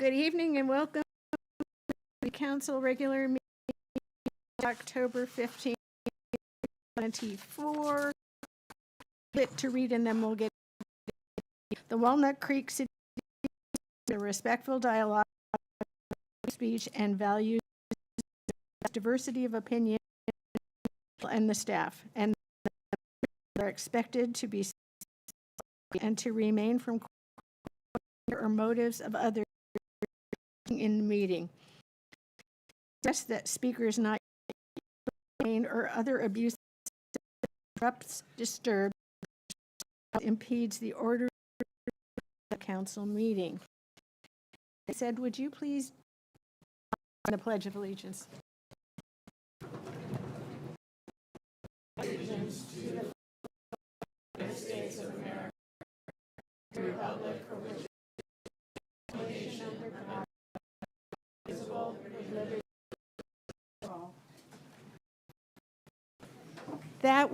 Good evening and welcome to the council regular meeting October 15th, 2024. Bit to read and then we'll get the Walnut Creek City, a respectful dialogue, speech and values diversity of opinion and the staff and are expected to be and to remain from or motives of others in the meeting. Suggest that speakers not or other abuse disrupts, disturbs, impedes the order of the council meeting. I said, would you please on the Pledge of Allegiance? Allegiance to the United States of America, the Republic for which nation under God, indivisible, with liberty for all. That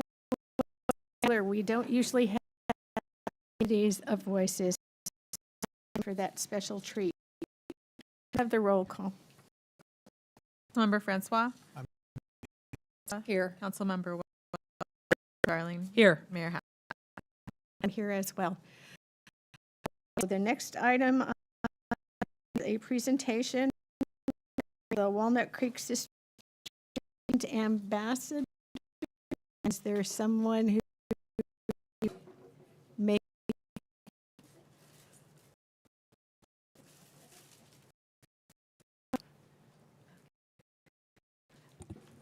we don't usually have days of voices for that special treat. Have the roll call. Councilmember Francois. Here. Councilmember Darling. Here. Mayor Hack. I'm here as well. So the next item is a presentation of the Walnut Creek System Ambassador. Is there someone who may?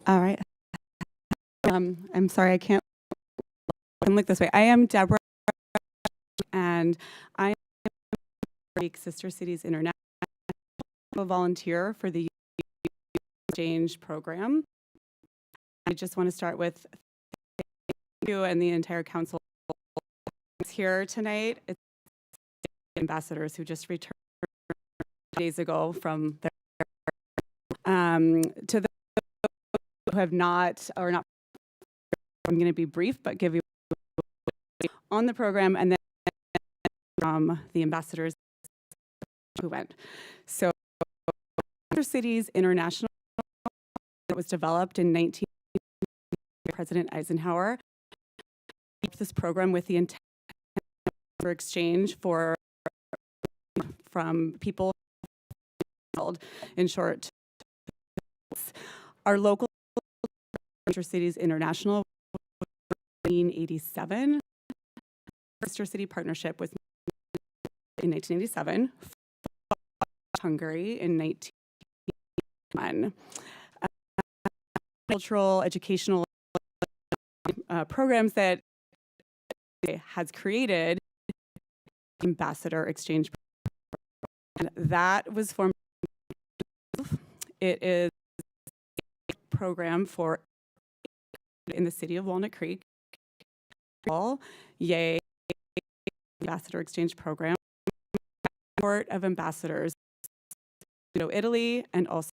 All right. I'm sorry, I can't look this way. I am Deborah, and I am Sister Cities International, a volunteer for the exchange program. I just want to start with thank you and the entire council here tonight. It's ambassadors who just returned days ago from their to the who have not or not. I'm going to be brief, but give you on the program and then from the ambassadors who went. So, Cities International was developed in 19. President Eisenhower this program with the intent for exchange from people in short. Our local Cities International 1987 Sister City Partnership was in 1987, Hungary in 1991. Cultural, educational programs that it has created ambassador exchange program. And that was formed. It is a program for in the city of Walnut Creek. Yay, ambassador exchange program. Court of ambassadors, Italy, and also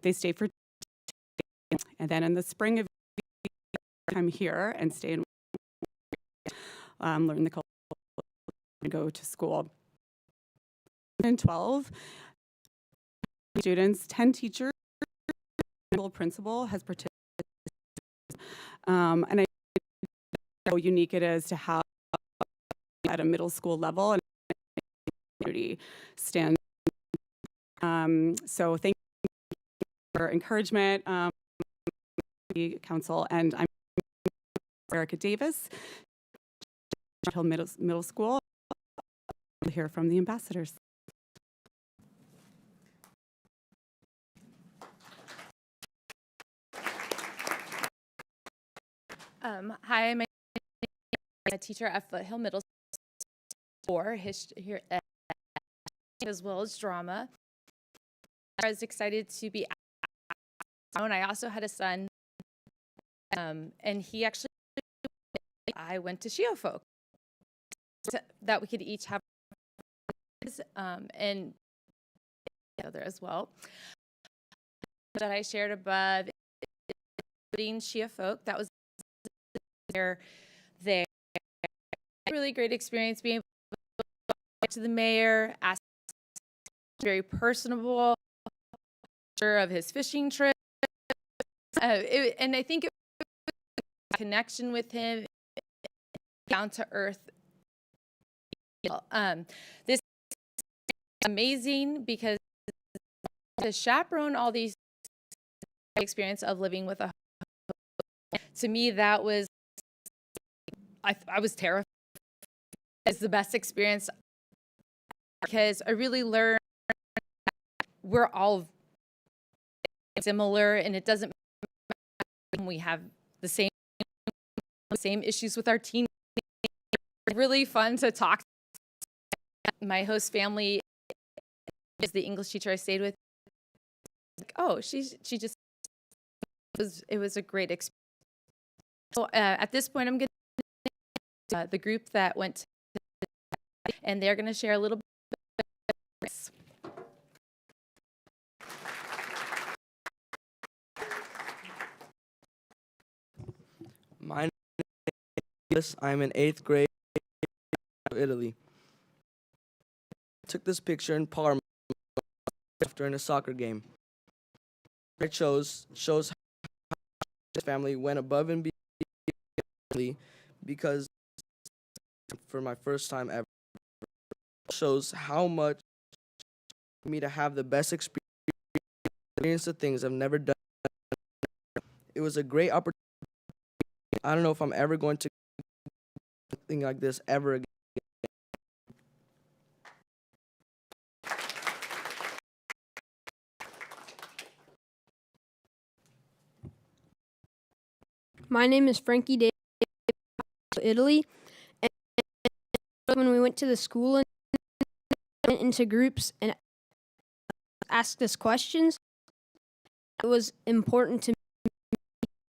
they stay for, and then in the spring of come here and stay and learn the culture and go to school. And 12 students, 10 teachers, principal has participated. And I know how unique it is to have at a middle school level and community stand. So thank you for encouragement, the council, and I'm Erica Davis, middle school. We'll hear from the ambassadors. Hi, I'm a teacher at Foothill Middle School for history here as well as drama. I was excited to be and I also had a son, and he actually I went to Shio Folk so that we could each have and other as well that I shared above Shio Folk. That was there really great experience being able to the mayor, ask very personable, of his fishing trip. And I think it was a connection with him, down to earth. This is amazing because to chaperone all these experience of living with a, to me, that was, I was terrified. It's the best experience because I really learned we're all similar, and it doesn't matter when we have the same issues with our team. It's really fun to talk. My host family is the English teacher I stayed with. Like, oh, she just it was a great experience. So at this point, I'm going to the group that went to, and they're going to share a little bit. My name is I'm in 8th grade in Italy. I took this picture in Parma during a soccer game. It shows how his family went above and beyond because for my first time ever. Shows how much for me to have the best experience of things I've never done. It was a great opportunity. I don't know if I'm ever going to do something like this ever again. My name is Frankie Davis, Italy, and when we went to the school and went into groups and asked us questions, it was important to me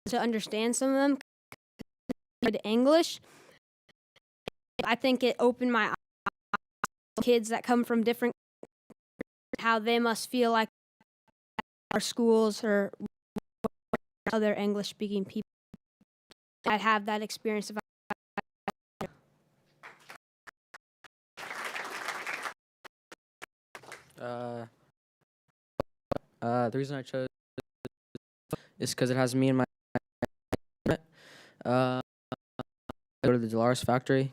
to understand some of them. Good English. I think it opened my eyes to kids that come from different, how they must feel like our schools or other English-speaking people. I'd have that experience if the reason I chose is because it has me and my I go to the Dolores factory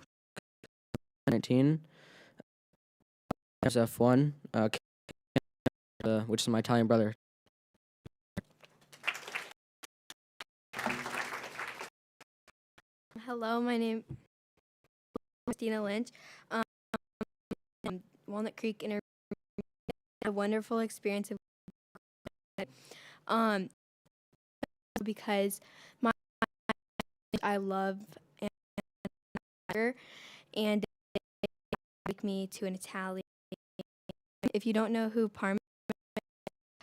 19 there's F1 which is my Italian brother. Hello, my name is Christina Lynch. Walnut Creek and a wonderful experience of because I love and take me to an Italian. If you don't know who Parma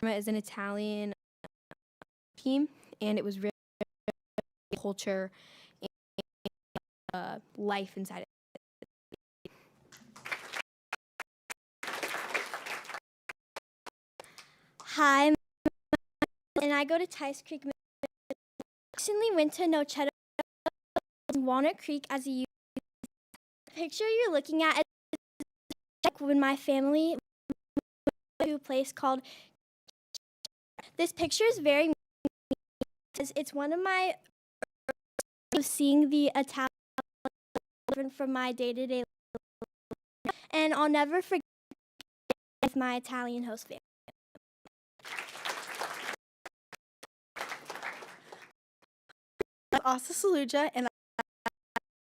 is, an Italian team, and it was really culture and life inside it. Hi, and I go to Tice Creek. Recently went to Nochetta Walnut Creek as a youth. The picture you're looking at is like when my family went to a place called. This picture is very. It's one of my seeing the Italian from my day-to-day life, and I'll never forget with my Italian host family. I'm Asa Saluja, and I'm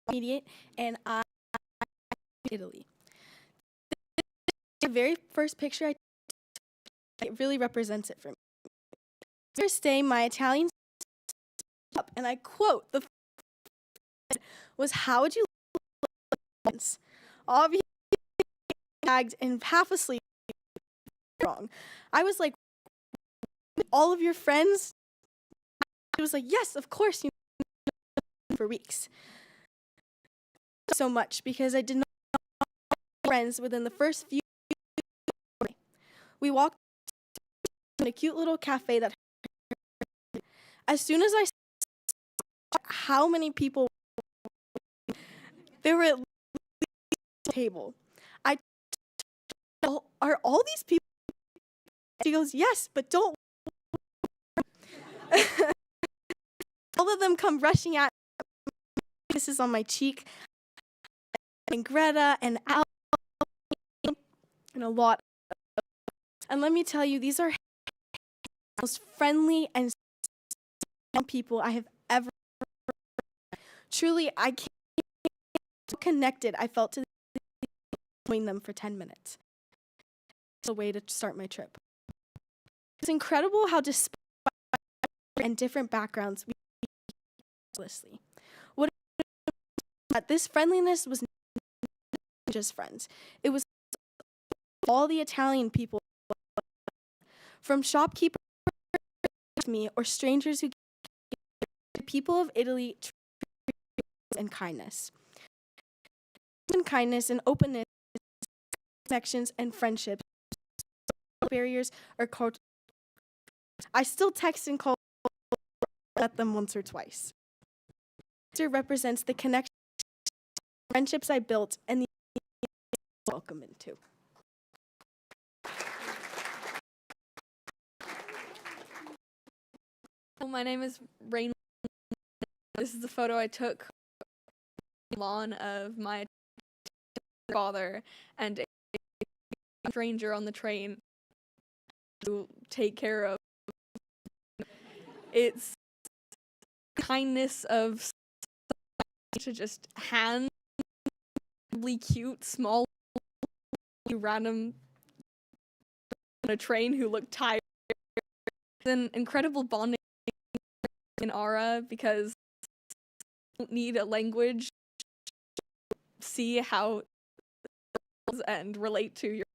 immediate, and I'm Italy. The very first picture I took, it really represents it for me. First day, my Italian up, and I quote, the was, "How would you like obviously gagged and half asleep wrong." I was like, all of your friends? He was like, yes, of course, you know, for weeks. So much because I did not have friends within the first few. We walked in a cute little cafe that as soon as I saw how many people there were at least a table. Are all these people She goes, yes, but don't. All of them come rushing at me. Kisses on my cheek. And Greta and Al and a lot. And let me tell you, these are the most friendly and people I have ever. Truly, I can't so connected. I felt to between them for 10 minutes. It's a way to start my trip. It's incredible how despite and different backgrounds we endlessly. What that this friendliness was not just friends. It was all the Italian people, from shopkeepers to me or strangers who the people of Italy and kindness. And kindness and openness, connections and friendships, barriers or culture. I still text and call at them once or twice. It represents the connection, friendships I built, and the welcome into. My name is Rain. This is a photo I took on the lawn of my father and a stranger on the train to take care of. It's kindness of to just hand cute small random on a train who looked tired. It's an incredible bonding in Ara because you don't need a language to see how and relate to your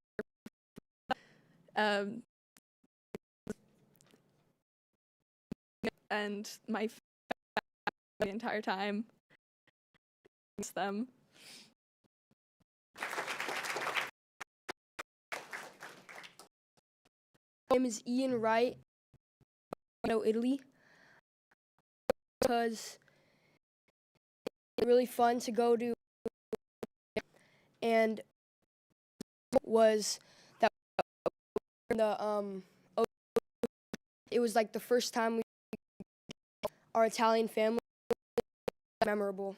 and my the entire time them. My name is Ian Wright. I know Italy because it's really fun to go to, and was that it was like the first time our Italian family memorable.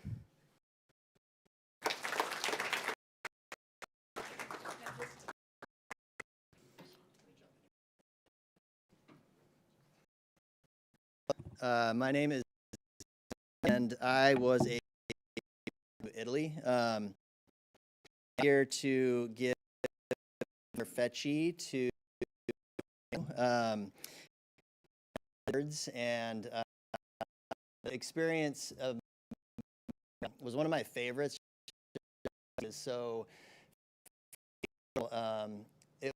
My name is, and I was a Italy. Here to give Fecci to and the experience of was one of my favorites. So it was the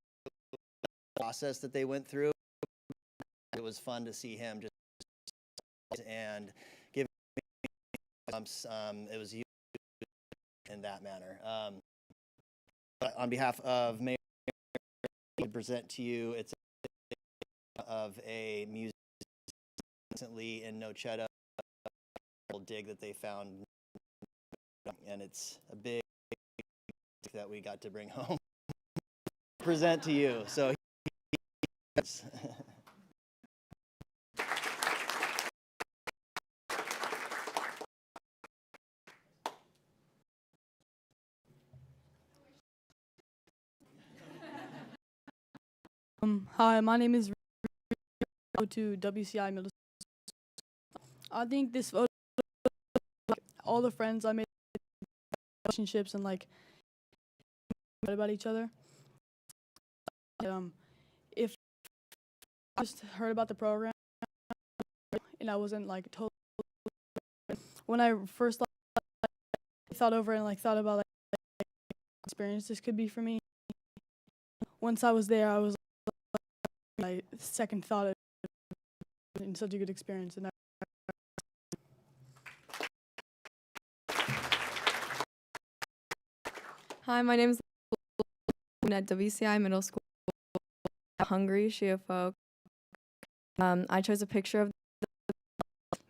process that they went through. It was fun to see him just and give it was in that manner. But on behalf of Mayor, I would present to you it's of a museum recently in Nocetta dig that they found, and it's a big that we got to bring home present to you. So Hi, my name is to WCI Middle School. I think this photo, all the friends I made, relationships and like about each other. If I just heard about the program and I wasn't like totally, when I first thought over and like thought about like experience this could be for me. Once I was there, I was my second thought of in such a good experience. And Hi, my name is at WCI Middle School. Hungry Shia folk. I chose a picture of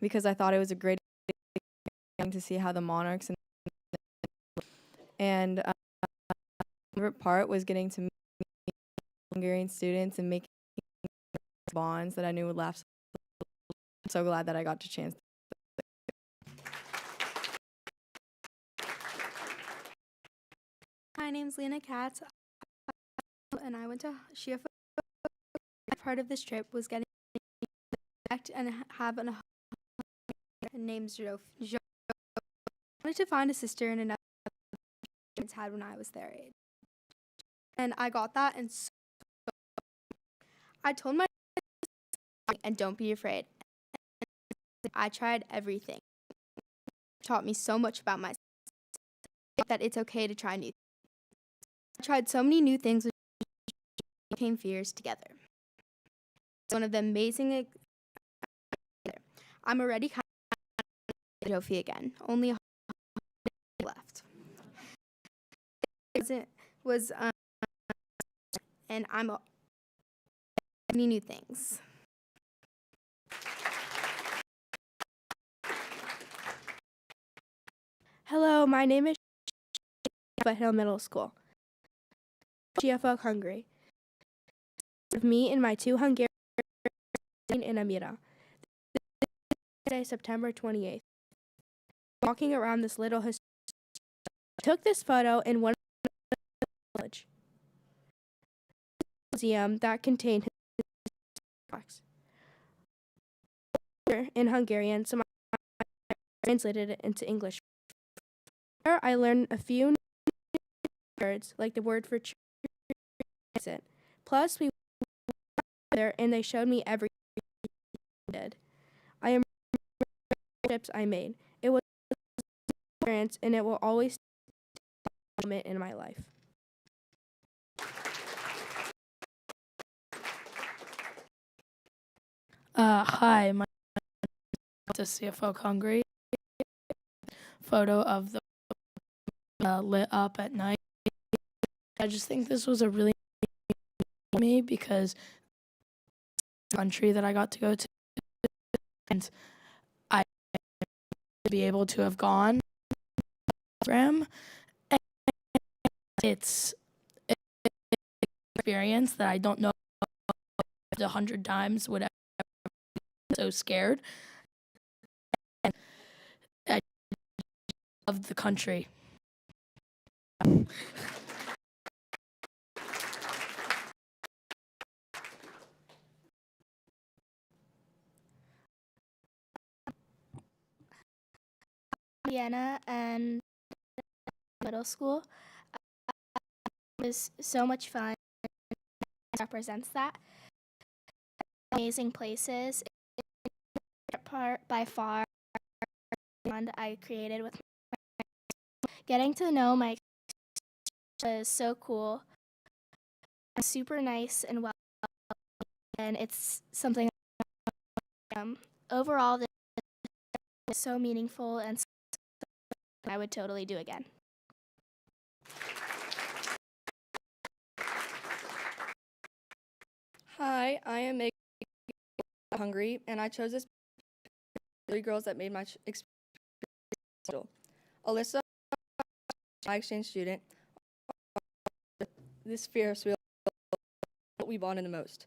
because I thought it was a great to see how the monarchs and my favorite part was getting to meet Hungarian students and making bonds that I knew would last. I'm so glad that I got to chance. My name's Lena Katz, and I went to Shifa. Part of this trip was getting and have a named Jo. I wanted to find a sister in another had when I was their age, and I got that. And so I told my and don't be afraid. I tried everything. It taught me so much about myself that it's okay to try new things. I tried so many new things which became fears together. It's one of the amazing. I'm already kind of trophy again. Only a left. And I'm many new things. Hello, my name is Foot Hill Middle School. GFO Hungary. With me and my two Hungarian and Amira. Today, September 28th. Walking around this little took this photo in one village museum that contained his in Hungarian, so I translated it into English. There I learned a few words, like the word for tree. Plus, we went there and they showed me everything I did. I am trips I made. It was an experience, and it will always be a moment in my life. Hi, my name is CFO Hungary. Photo of the lit up at night. I just think this was a really me because the country that I got to go to, and I be able to have gone program. It's an experience that I don't know 100 times would ever be so scared. And I love the country. Vienna and middle school. It was so much fun. It represents that. Amazing places. Part by far one I created with getting to know my was so cool. Super nice and well, and it's something overall this is so meaningful and I would totally do again. Hi, I am Megan Hungary, and I chose this 3 girls that made my experience. Alyssa, my exchange student. This fierce real what we bonded the most.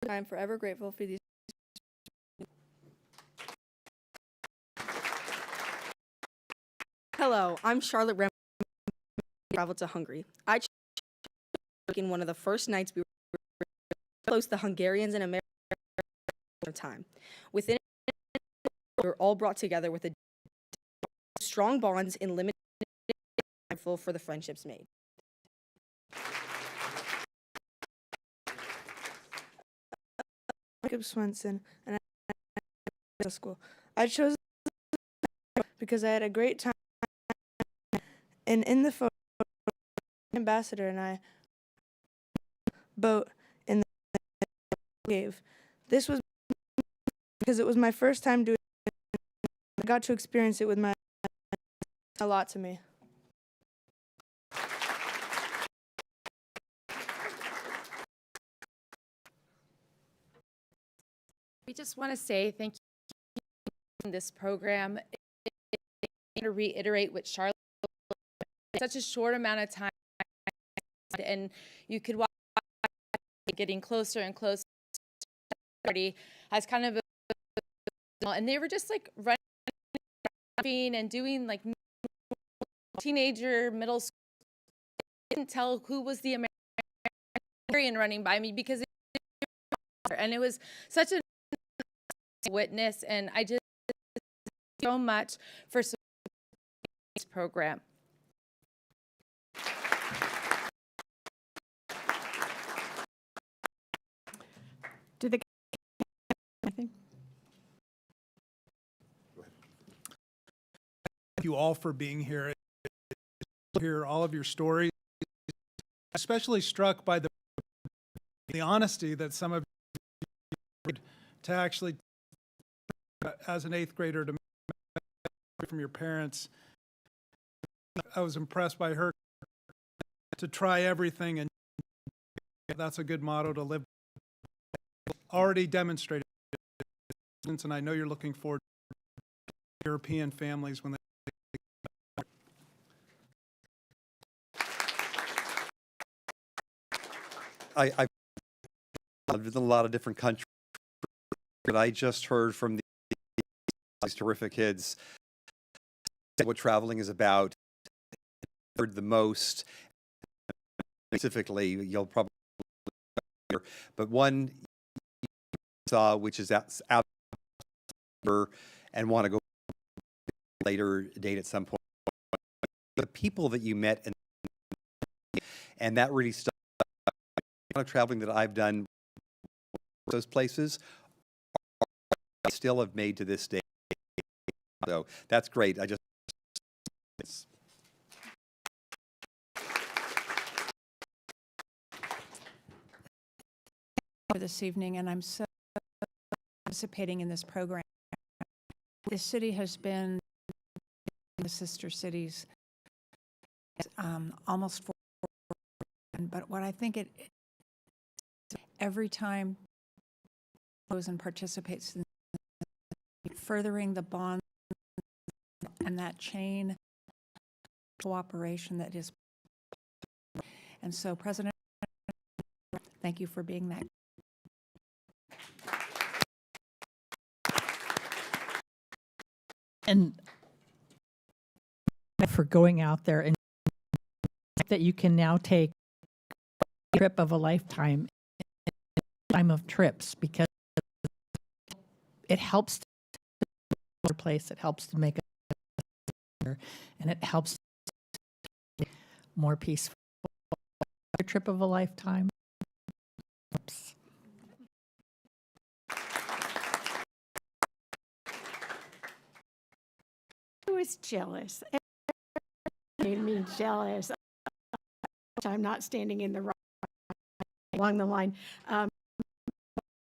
I am forever grateful for these. Hello, I'm Charlotte Rem. Traveled to Hungary. I in one of the first nights we were close to Hungarians and Americans time. Within we were all brought together with a strong bonds in limited thankful for the friendships made. Jacob Swenson, and I school. I chose because I had a great time, and in the photo, ambassador and I boat in the cave. This was because it was my first time doing it. I got to experience it with my a lot to me. We just want to say thank you for this program. To reiterate what Charlotte such a short amount of time, and you could watch getting closer and closer party has kind of and they were just like running and doing like teenager middle school. I didn't tell who was the American running by me because it was such a witness, and I just so much for this program. Do the anything? Thank you all for being here. Hear all of your stories. Especially struck by the honesty that some of you to actually, as an 8th grader, to from your parents. I was impressed by her to try everything, and that's a good motto to live. Already demonstrated, and I know you're looking forward to European families when they. I've lived in a lot of different countries, but I just heard from these terrific kids what traveling is about. Heard the most specifically, you'll probably hear, but one saw which is out and want to go later date at some point. The people that you met and that really stuck. The amount of traveling that I've done, those places still have made to this day. So that's great. This evening, and I'm so participating in this program. This city has been the sister cities almost 4 years, but what I think every time goes and participates in furthering the bond and that chain cooperation that is. And so, President, thank you for being that. And for going out there and that you can now take a trip of a lifetime of trips, because it helps to place, it helps to make it, and it helps to more peaceful. A trip of a lifetime. Oops. I was jealous. It made me jealous. I'm not standing in the right along the line.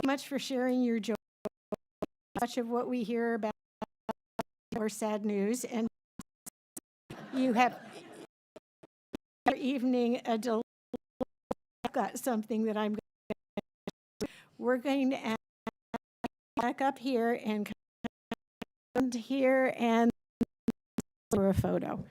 Much for sharing your joy. Much of what we hear about or sad news, and you have your evening a del- I've got something that I'm going to, we're going to add back up here and come here and for a photo.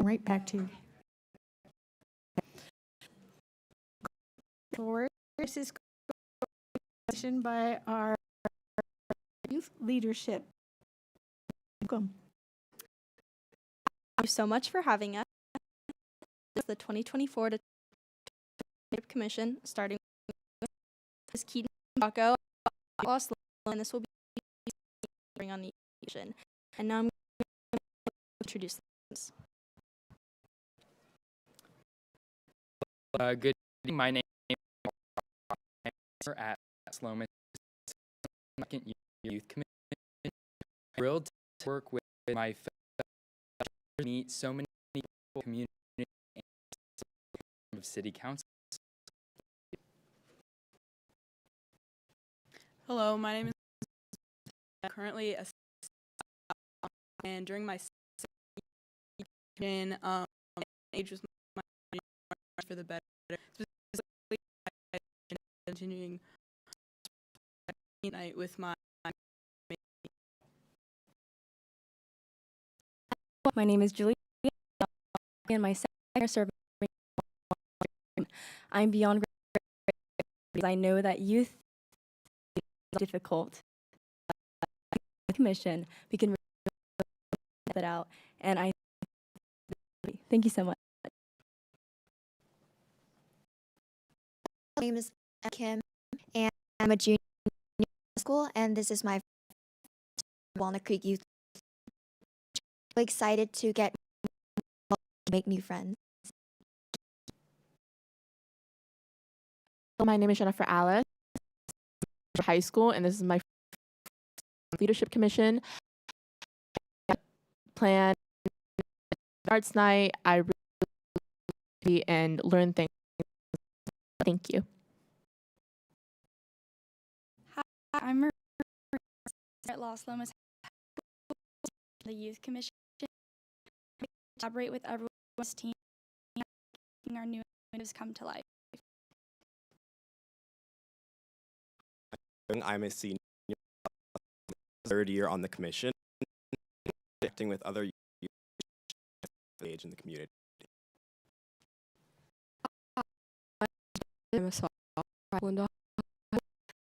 Right back to you. This is question by our youth leadership. Welcome. Thank you so much for having us. This is the 2024 to Commission, starting with Ms. Keaton Baco, and this will be on the occasion. And now I'm going to introduce this. Good evening. My name is at Sloman Second Youth Commission. Thrilled to work with my fellow, meet so many people, community, and of city council. Hello, my name is currently a and during my in age was my for the better. Specifically, continuing night with my. My name is Julie, and my second year serving. I'm beyond because I know that youth is difficult. Commission, we can that out, and I thank you so much. My name is Kim, and I'm a junior in school, and this is my Walnut Creek Youth. I'm excited to make new friends. My name is Jennifer Alice, high school, and this is my leadership commission. Plan arts night. I really and learn things. Thank you. Hi, I'm Maria at Los Lomas, the Youth Commission. We collaborate with everyone's team, making our new initiatives come to life. I'm a senior, third year on the commission, connecting with other youth age in the community. I'm a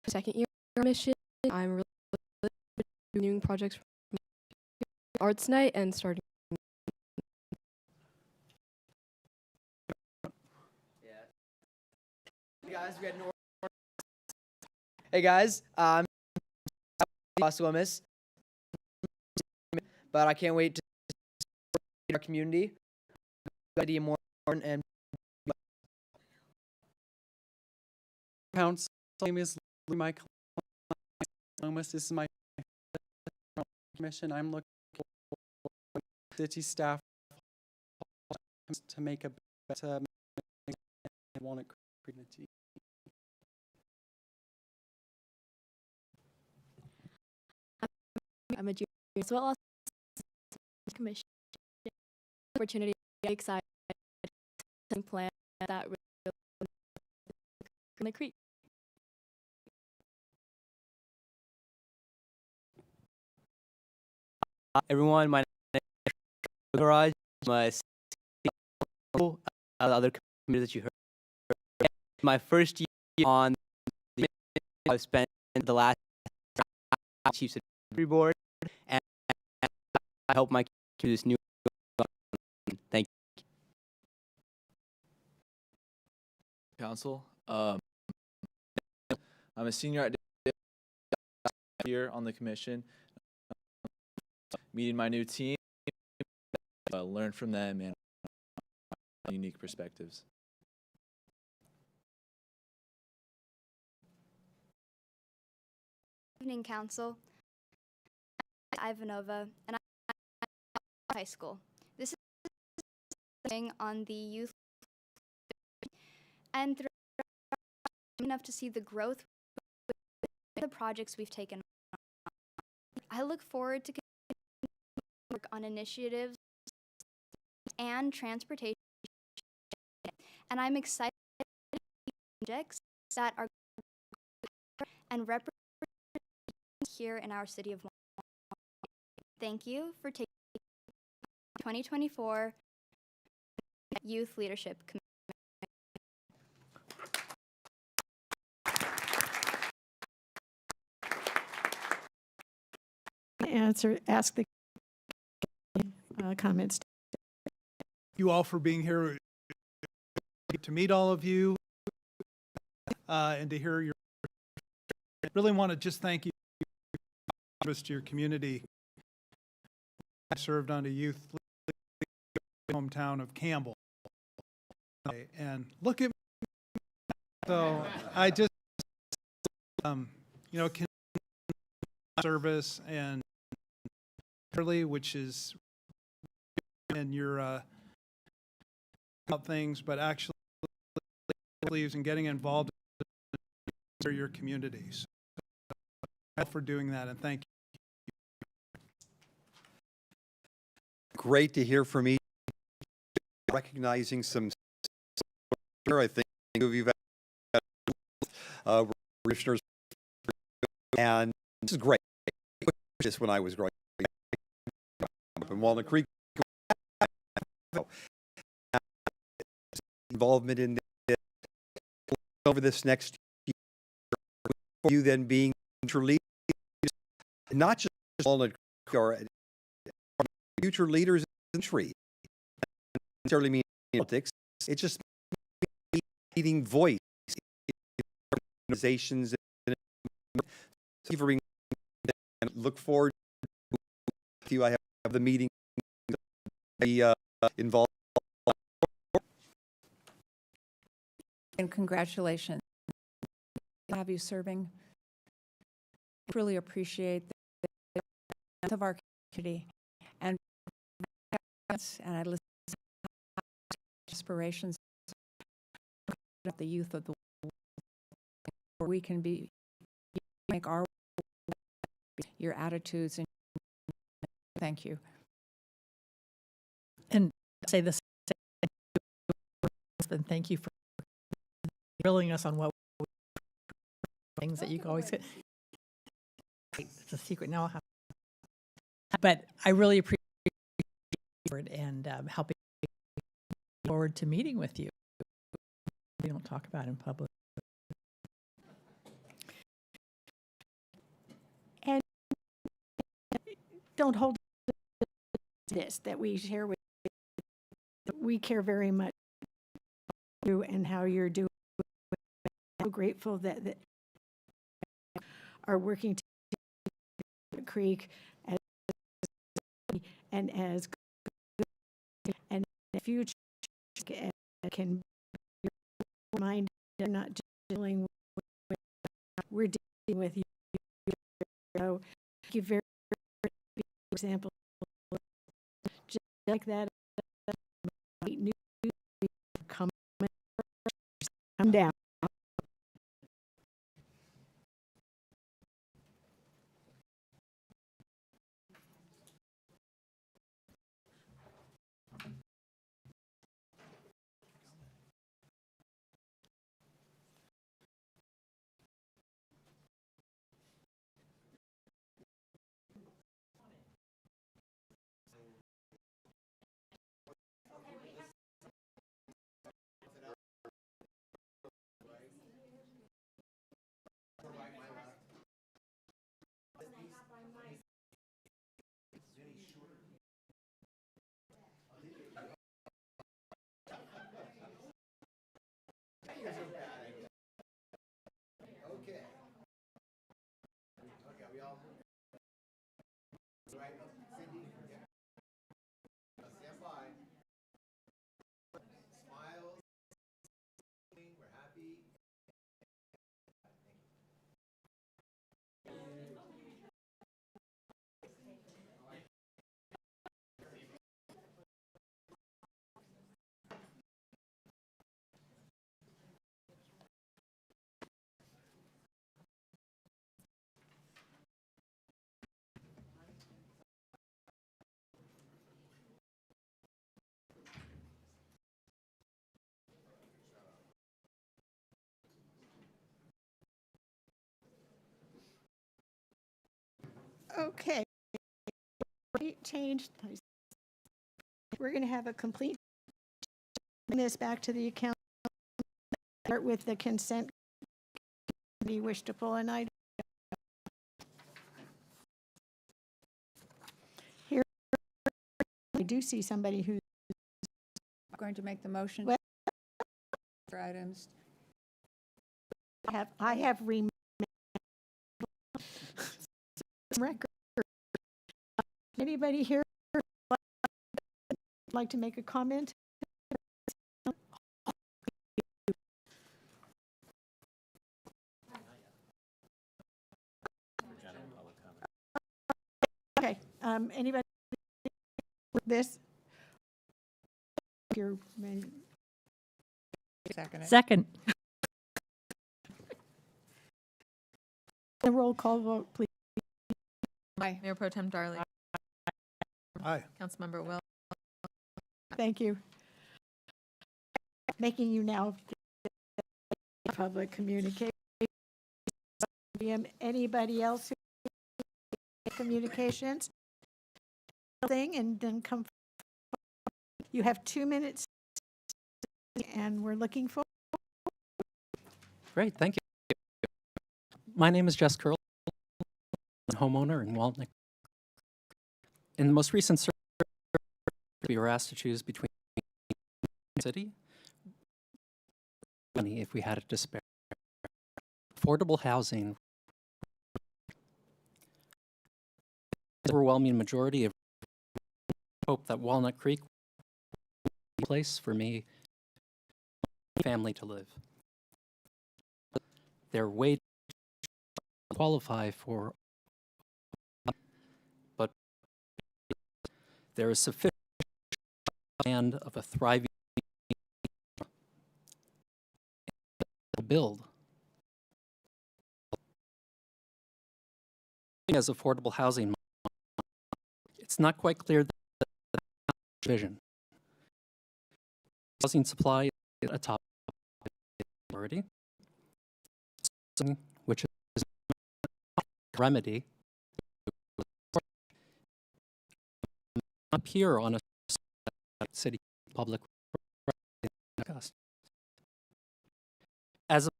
second year mission. I'm really doing projects for arts night and starting. Hey guys, I'm Los Lomas, but I can't wait to see our community. More and Council name is my Lomas. This is my commission. I'm looking for city staff to make a better Walnut community. I'm a junior as well as commission opportunity. Excited plan that in the creek. everyone, my name is Garage. My other communities that you heard. My first year on the I've spent the last Chiefs Advisory Board, and I hope my to this new. Thank you. Council. I'm a senior at here on the commission. Meeting my new team, learn from them and unique perspectives. Evening, Council. Ivanova, and I'm high school. This is thing on the youth, and through enough to see the growth of the projects we've taken on. I look forward to work on initiatives and transportation, and I'm excited about projects that are and represent here in our city of Walnut. Thank you for taking 2024 Youth Leadership Committee. Ask the comments. You all for being here, to meet all of you, and to hear your. I really want to just thank you for your service to your community. I served on a youth hometown of Campbell, and look at me. So I just, service and which is in your about things, but actually believes in getting involved in your communities. For doing that, and thank you. Great to hear from each. Recognizing some, I think of you, commissioners, and this is great. Just when I was growing up in Walnut Creek, involvement in this over this next year, for you then being future leaders, not just Walnut Creek or future leaders in the country. It doesn't necessarily mean politics. It's just leading voice in organizations. Thank you for being, and look forward to you. I have the meeting be involved. And congratulations. Have you serving. Truly appreciate the strength of our community and I listen to inspirations of the youth of the world, where we can be make our your attitudes and thank you. And say this, and thank you for grilling us on what things that you can always get. It's a secret now. I'll have, but I really appreciate it and helping forward to meeting with you. We don't talk about it in public. And don't hold this that we share with you. We care very much about you and how you're doing. I'm so grateful that are working to Creek as and the future can remind you're not just dealing with, we're dealing with you. So thank you very much. For example, just like that, new come down. Okay. Change. We're going to have a complete bring this back to the account. Start with the consent. Do you wish to pull an item? Here, I do see somebody who's Going to make the motion Well- for items. I have record. Anybody here like to make a comment? Okay, anybody with this? Your Second. the roll call vote, please. Aye. Mayor Pro Tem Darley. Aye. Councilmember Will. Thank you. Making you now public communication. Anybody else who communications? Thing and then come. You have 2 minutes, and we're looking for. Great, thank you. My name is Jess Curl, homeowner in Walnut. In the most recent survey, we were asked to choose between city money if we had it to spare. Affordable housing. The overwhelming majority of hope that Walnut Creek will be a place for me and my family to live. They're way too qualify for, but there is sufficient land of a thriving build. As affordable housing, it's not quite clear that the vision. Housing supply is a top priority, which is a remedy up here on a city public cost. As of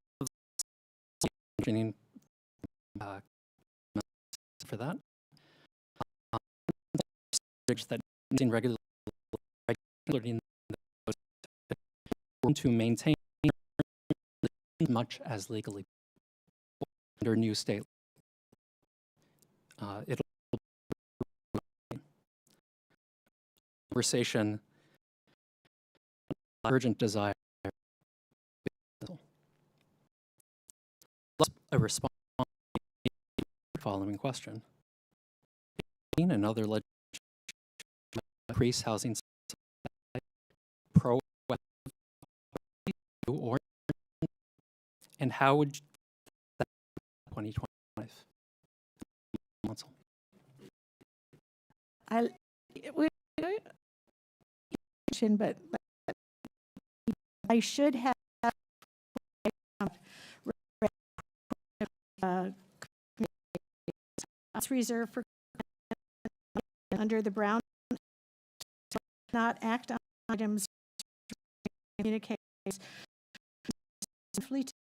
for that, that regularly to maintain as much as legally under new state. It'll conversation urgent desire. A response to the following question. Another legislation increase housing supply, pro or and how would you that 2025 council? But I should have reserved for under the Brown not act on items communicate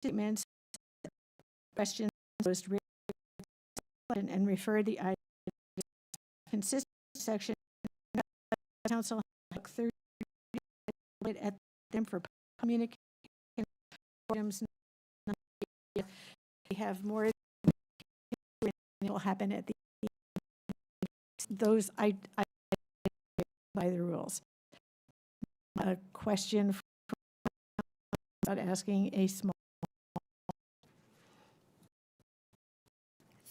statements questions posed and refer the item consistent section council 30 at them for communication items. We have more. It will happen at the those I by the rules. A question about asking a small.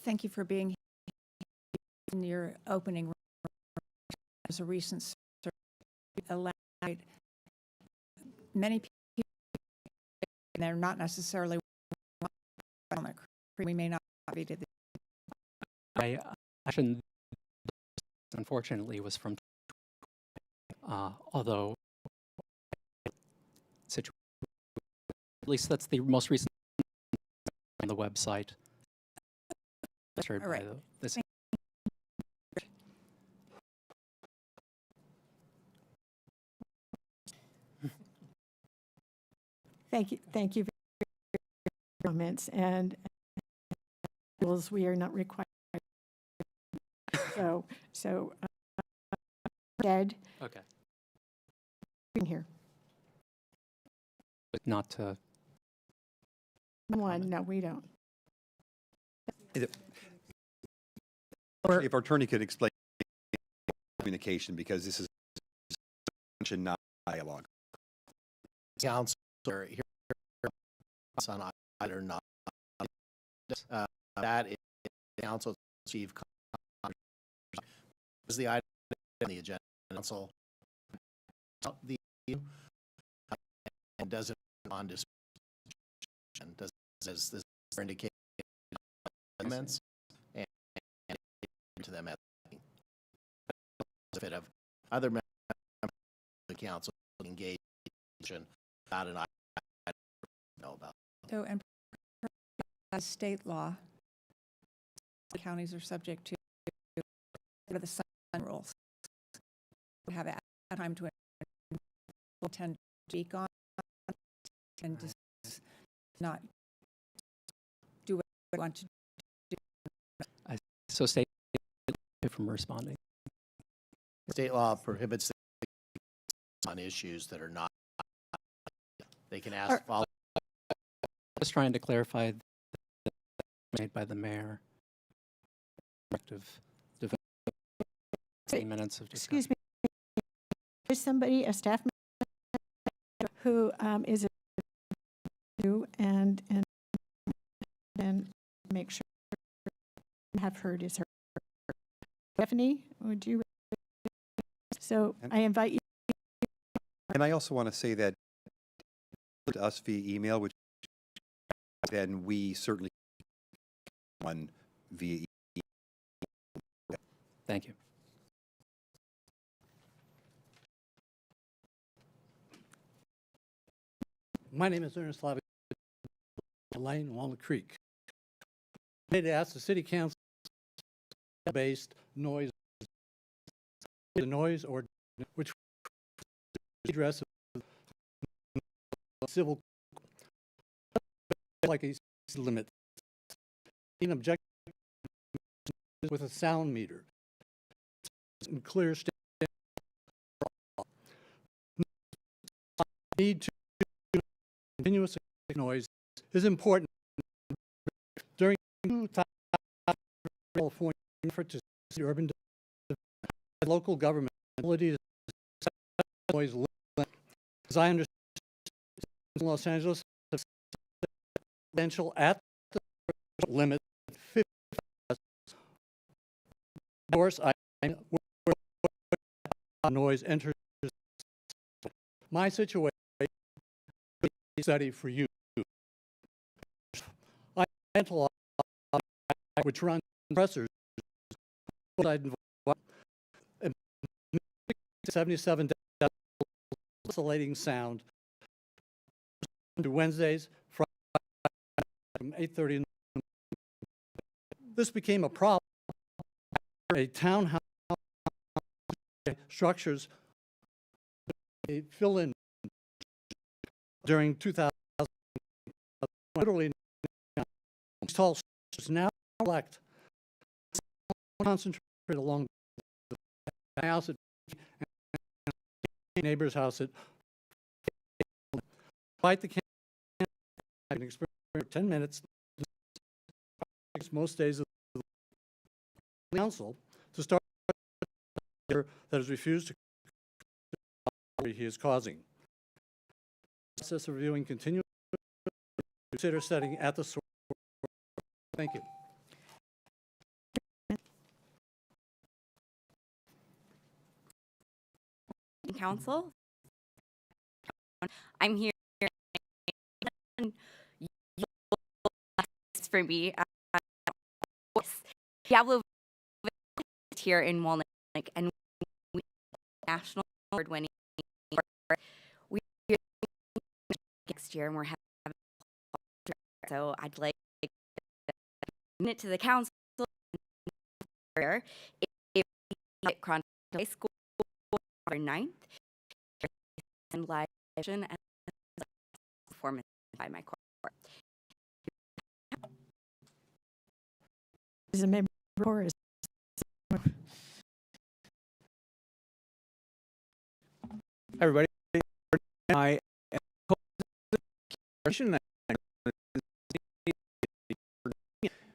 Thank you for being here. In your opening, there's a recent survey allowed many people, and they're not necessarily on the we may not be to the. I shouldn't. Unfortunately, was from. Although, at least that's the most recent on the website. All right. This Thank you for your comments, and rules we are not required. So, Ed, Okay. in here. But not to. One, no, we don't. If our attorney could explain communication, because this is not dialogue. Council here on either not. That is council chief. Is the item on the agenda council the and does it on discussion? Does this indicate comments and to them at the benefit of other members of the council engage not an I know about. So, and state law, counties are subject to the sun rules. We have time to tend to speak on and just not do what we want to do. So state from responding. State law prohibits on issues that are not. They can ask follow. Just trying to clarify made by the mayor. Minutes of discussion. Excuse me. There's somebody, a staff member, who is new and make sure have heard is her. Stephanie, would you? So I invite you. And I also want to say that to us via email, which then we certainly one via email. Thank you. My name is Ernest Slavic, Lane, Walnut Creek. I need to ask the city council based noise, the noise or which address civil like a limit. In object with a sound meter, clear state need to continuous noise is important during California effort to see urban local government ability to noise limit. As I understand, Los Angeles potential at the limit 50. Of course, noise enters my situation. Study for you. I mental which runs compressors 77 oscillating sound to Wednesdays, Friday from 8:30. This became a problem. A townhouse structures fill in during 2000. Literally, tall structures now collect concentrated along the house at neighbor's house at fight the I can experience for 10 minutes most days of the council to start that has refused to he is causing. Process of reviewing continuing consider setting at the source. Thank you. Council. I'm here for me. Diablo here in Walnut, and we national award-winning. We next year, and we're having. So I'd like to bring it to the council. If High School 9th and live and performance by my court. Is a member of chorus. Hi, everybody. I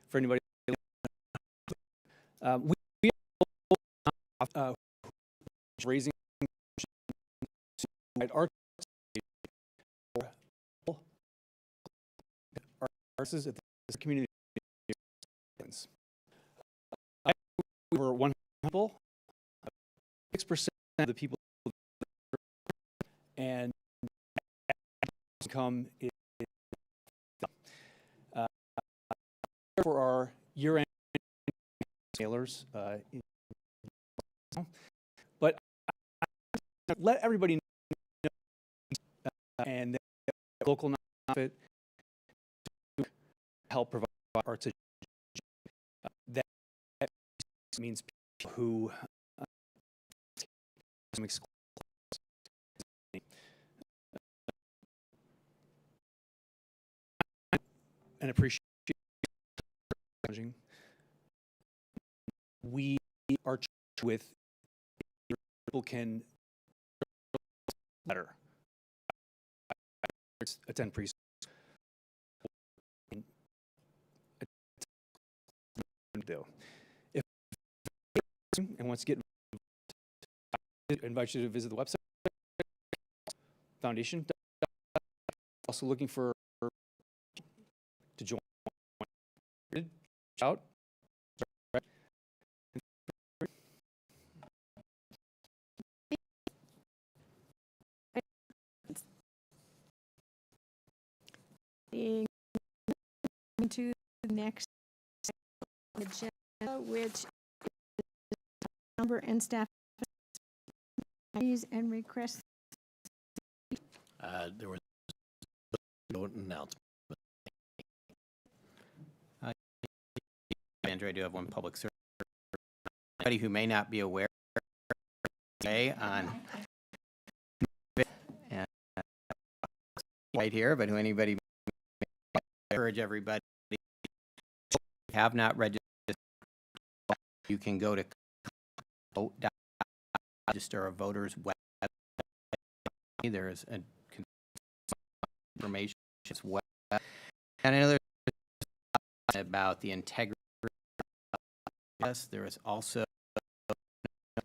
for anybody, we raising at our artists at the community. Over 100 people, 6% of the people, and income is for our year-end sailors. But let everybody know, and the local nonprofit to help provide arts. That means people who and appreciate we are with people can better attend preschool do if and once you get I invite you to visit the website foundation. Also looking for to join out. To the next agenda, which is number and staff and requests. There was no announcement. Andrew, I do have one public service. Anybody who may not be aware today on and right here, but who anybody encourage everybody have not registered, you can go to vote. Register a voter's web. There's a information as well. And another about the integrity. Yes, there is also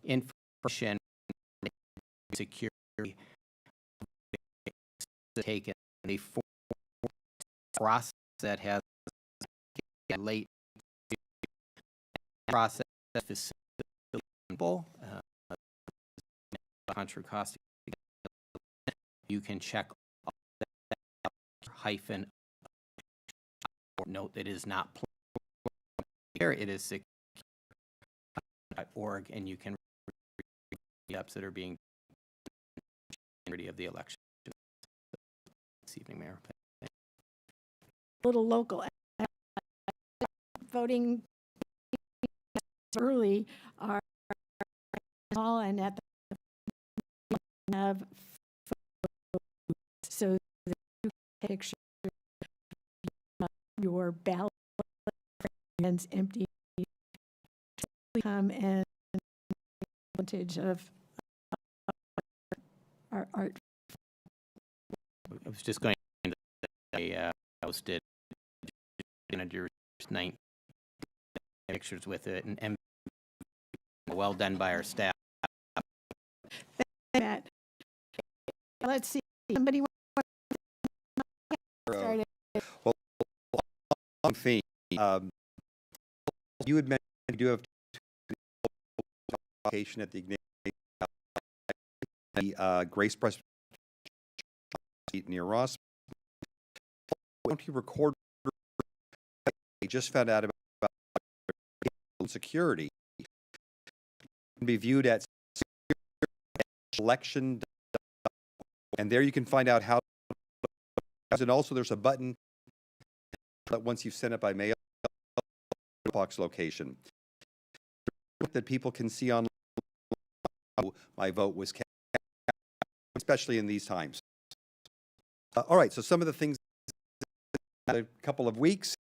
information security taken a process that has a late process facility Contra Costa. You can check hyphen note that is not here. It is secure.org, and you can read the apps that are being of the election this evening, Mayor. Little local voting early are all and at the of so the picture your ballot and empty come and advantage of our art. I was just going to say, posted managers 9 pictures with it, and well done by our staff. That. Let's see. Somebody started. Well, on theme, you had mentioned we do have location at the Grace Press near Ross. County recorder just found out about security. It can be viewed at election, and there you can find out how. And also, there's a button that once you've sent it by mail, box location that people can see on. My vote was cast, especially in these times. All right, so some of the things, a couple of weeks,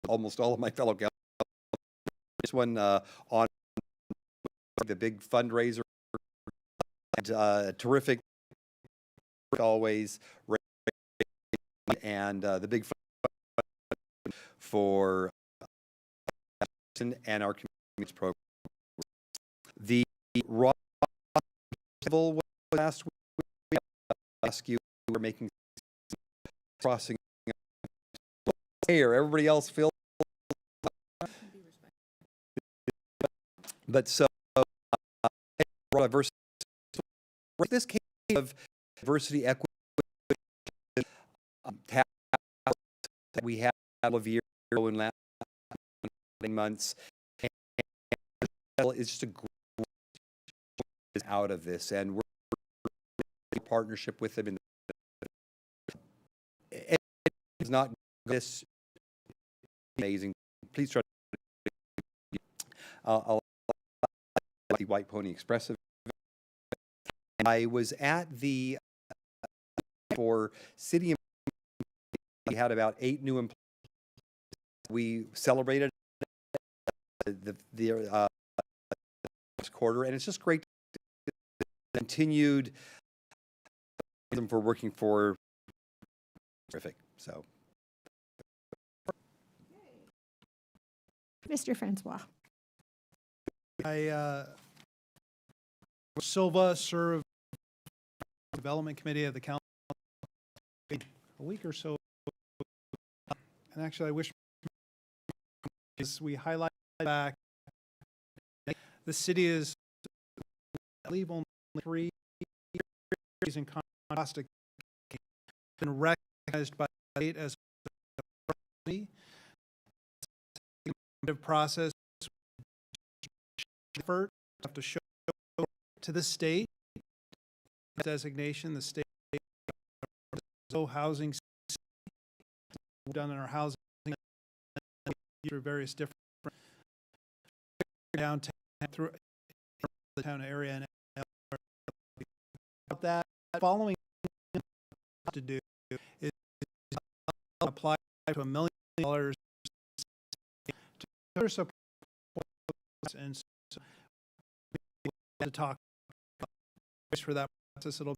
almost all of my fellow council. This one on the big fundraiser, and, terrific always, and the big for and our community program. The raw festival was last week. Rescue, we're making crossing here. Everybody else feels, but so diversity. This case of diversity, equity, that we have of years in last months, and it's just a great out of this, and we're in partnership with them. In it's not this amazing. Please try. I'll the White Pony Expressive. I was at the for city. We had about 8 new employees. We celebrated the quarter, and it's just great. Continued them for working for terrific. So, Mr. Francois. Silva served Development Committee of the Council a week or so, and actually I wish we highlight back the city is, I believe, only 3 years in caustic been recognized by the state as a process effort have to show to the state designation. The state housing done in our housing through various different downtown through the town area, and that following to do is apply to $1 million to support, and so to talk for that process. It'll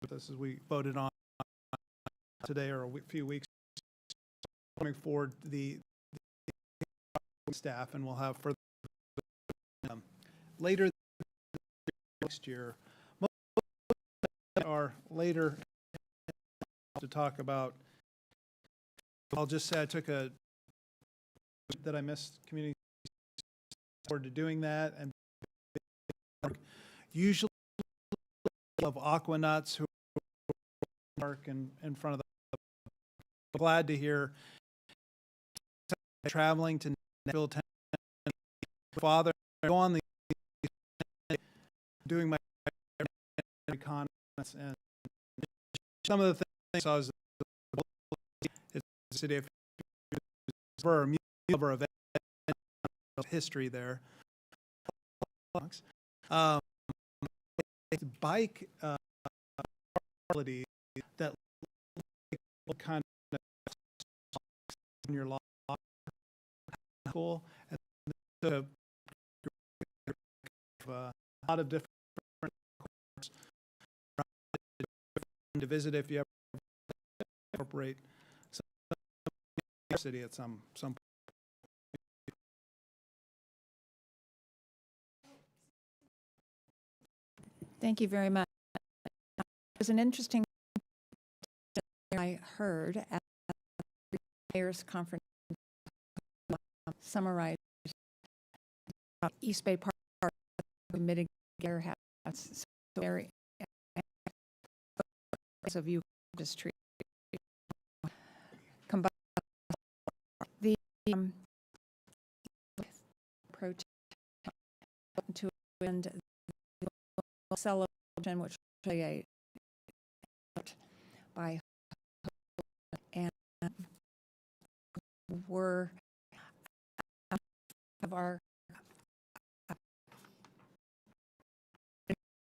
this as we voted on today or a few weeks coming forward the staff, and we'll have further later next year. Most are later to talk about. I'll just say I took a that I missed community forward to doing that, and usually of Aquanuts who work in front of the. Glad to hear traveling to Nashville, Father, go on the doing my reconnaissance, and some of the things I was it's the city of for a event history there. Bike quality that kind of in your law school, and a lot of different to visit if you ever incorporate city at some point. Thank you very much. It was an interesting I heard at the mayor's conference summarized East Bay Park mitigate habits. So very of you just treat combine the approach to end the celebration, which I by and were of our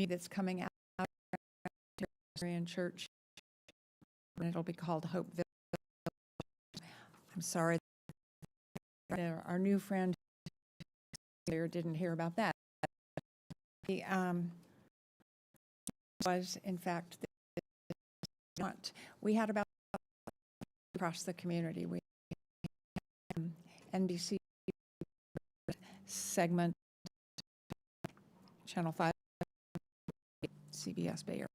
that's coming out in church it'll be called Hopeville. I'm sorry, our new friend there didn't hear about that. The was in fact not. We had about across the community. We NBC segment, Channel 5, CBS Bay Area.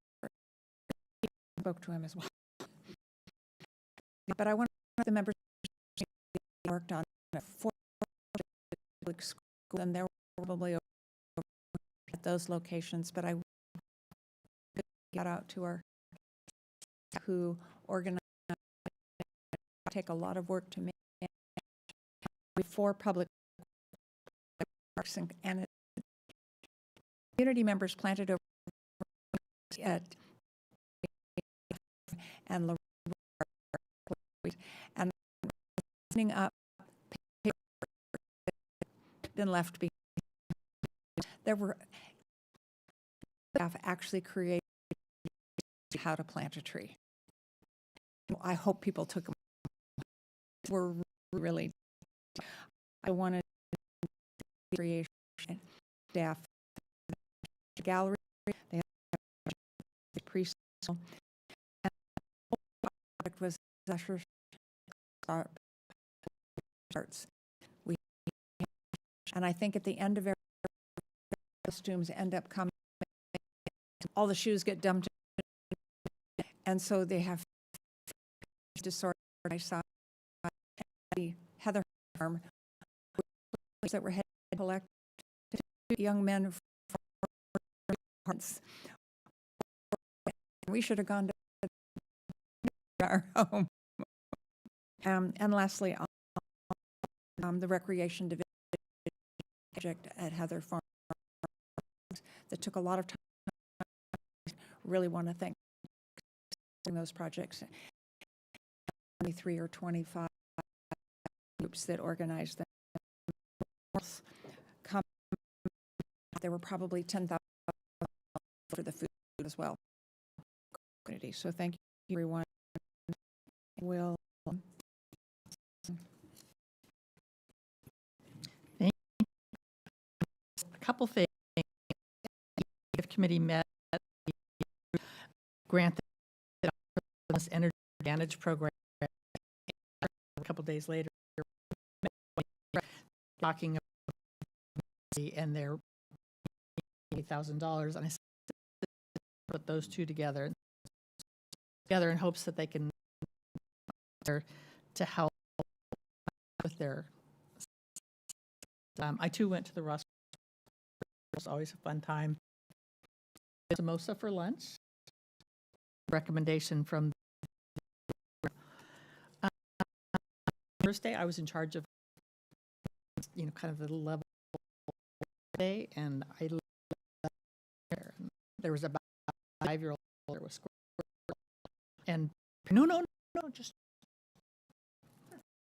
Spoke to him as well. But I want the members worked on 4 public schools, and there were probably at those locations. But I got out to our who organize, take a lot of work to make 4 public parks and community members planted over at and cleaning up been left behind. There were staff actually created how to plant a tree. I hope people took them. Were really. I wanted creation staff gallery. They had preschool. And the project was Usher starts. And I think at the end of every costumes end up coming, all the shoes get dumped, and so they have disorder. I saw the Heather Farm that were headed to collect young men from we should have gone to our home. And lastly, the recreation division project at Heather Farm that took a lot of time. Really want to thank those projects. 23 or 25 groups that organized them. There were probably 10,000 for the food as well. So thank you, everyone. We'll thank you. A couple things. The committee met grant this energy advantage program. A couple days later, talking about and their $80,000, and I put those two together in hopes that they can to help with their. I too went to the Ross. It was always a fun time. Samosa for lunch. Recommendation from Thursday. I was in charge of, kind of the level day, and I there was about a 5-year-old. There was and no, just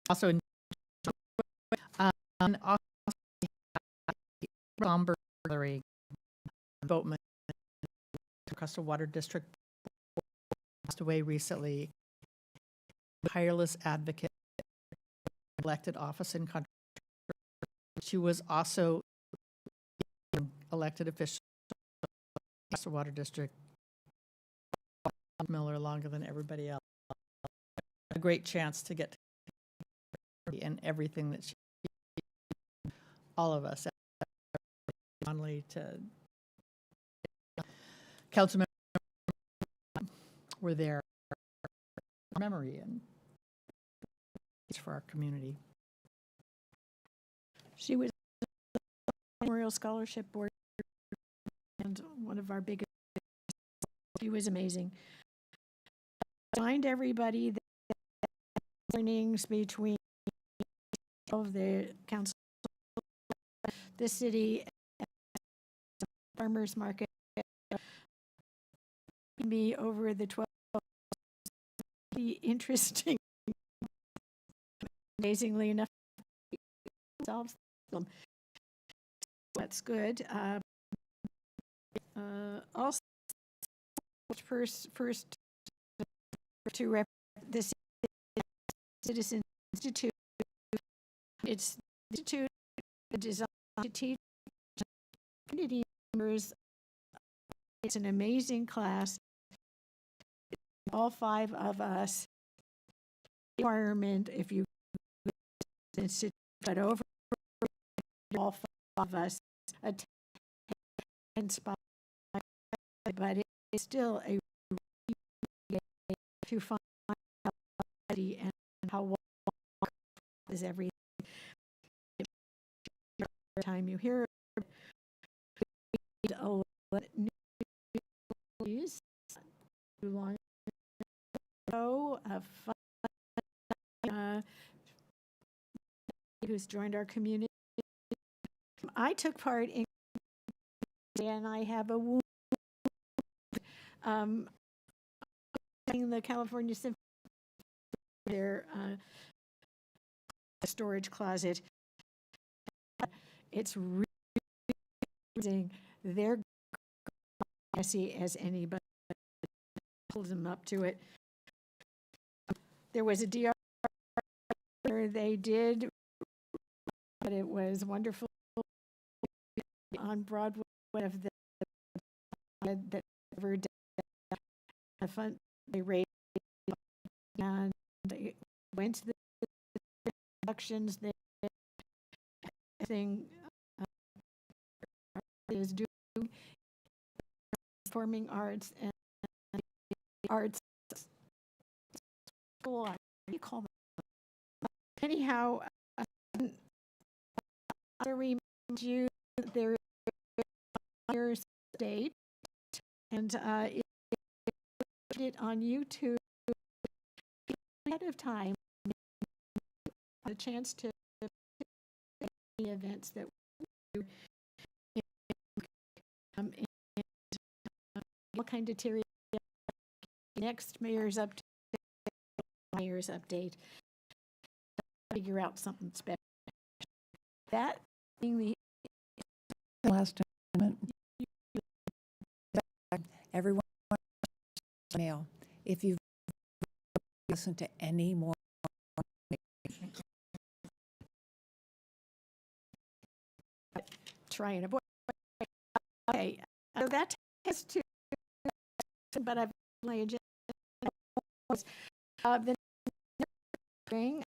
also in Bomberry boatman Coastal Water District passed away recently. Tireless advocate, elected office in country. She was also elected official Coastal Water District. Miller longer than everybody else. A great chance to get to and everything that she, all of us, Conley to councilmen were there. Memory and for our community. She was Memorial Scholarship Board and one of our biggest. She was amazing. Remind everybody that mornings between of the council, the city, farmers market, be over the 12. Be interesting. Amazingly enough, solves them. That's good. Also, first to the Citizen Institute. It's the institute designed to teach community members. It's an amazing class. All 5 of us. Requirement if you institute, but over all 5 of us attend, but it's still a to find and how is everything. Time you hear news too long ago of who's joined our community. I took part in, and I have a wound. The California Symphony, their storage closet. It's really amazing. They're messy as anybody. Pulls them up to it. There was a DR they did, but it was wonderful on Broadway of the that ever did. Fun. They raised and they went to the productions. They everything is doing performing arts and arts school. What do you call them? Anyhow, I remind you there is state and it on YouTube ahead of time. A chance to the events that we do. And what kind of Terry next mayor's update. Figure out something special. That being the last amendment. Everyone mail. If you listen to any more, try and avoid. Okay, so that has to. But I've my agenda. The spring,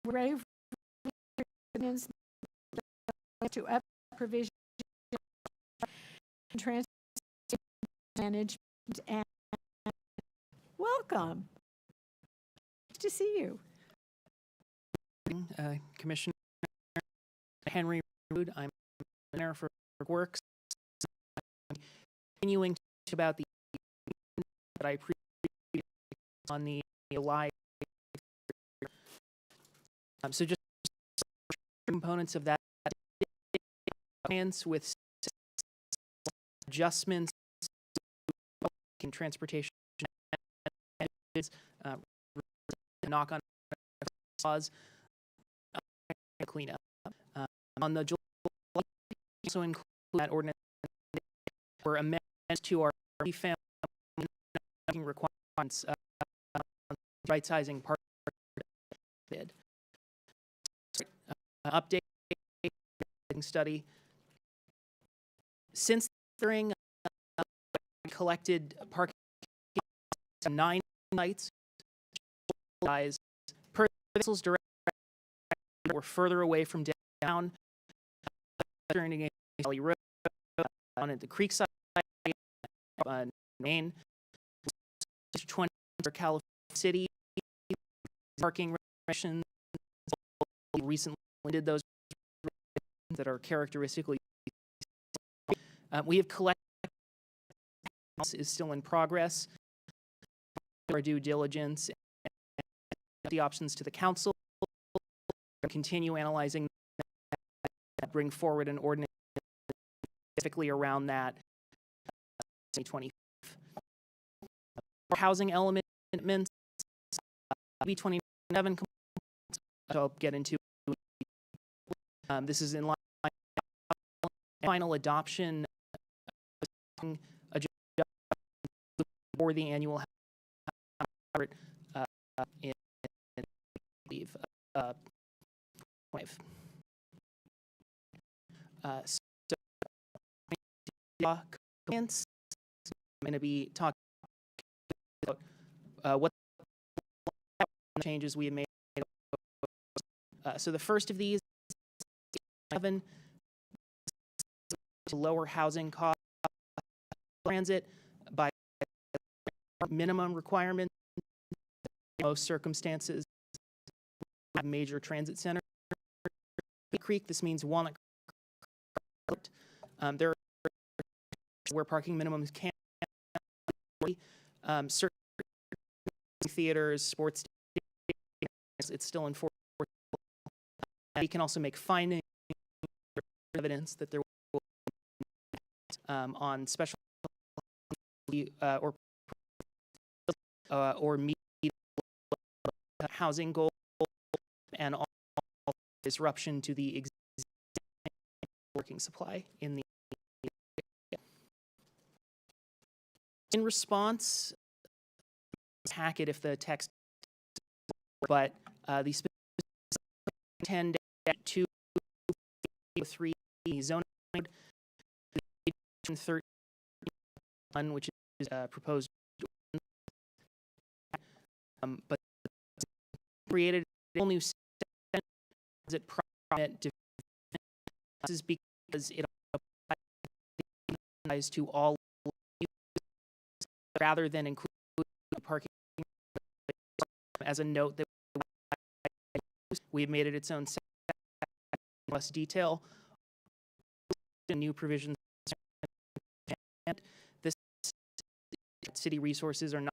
brave to up provision and transit management and welcome. Nice to see you. Commissioner Henry Rood, I'm Commissioner for Works. Continuing to about the that I previously on the live. So just components of that plans with adjustments in transportation knock on laws cleanup on the July also include that ordinance for amendments to our family requirements right sizing part bid update study since during collected parking 9 sites per vessels direct were further away from downtown turning Valley Road on the creek side Maine 20 for California City parking regulations recently did those that are characteristically we have collected is still in progress our due diligence and the options to the council continue analyzing bring forward an ordinance specifically around that 2020 housing elements B27 I'll get into this is in line final adoption for the annual in leave. So compliance, I'm going to be talking about what changes we have made. So the first of these, 7, to lower housing costs, transit by minimum requirements. In most circumstances, have major transit centers. Creek, this means Walnut Creek. There are where parking minimums can certain theaters, sports stadiums, it's still enforced. We can also make findings evidence that there will on special or meet housing goals and all disruption to the existing working supply in the in response hack it if the text but the specific 10-2 3 zone 13 which is proposed but created a whole new it private this is because it applies to all rather than include parking as a note that we've made it its own less detail new provisions and this city resources are not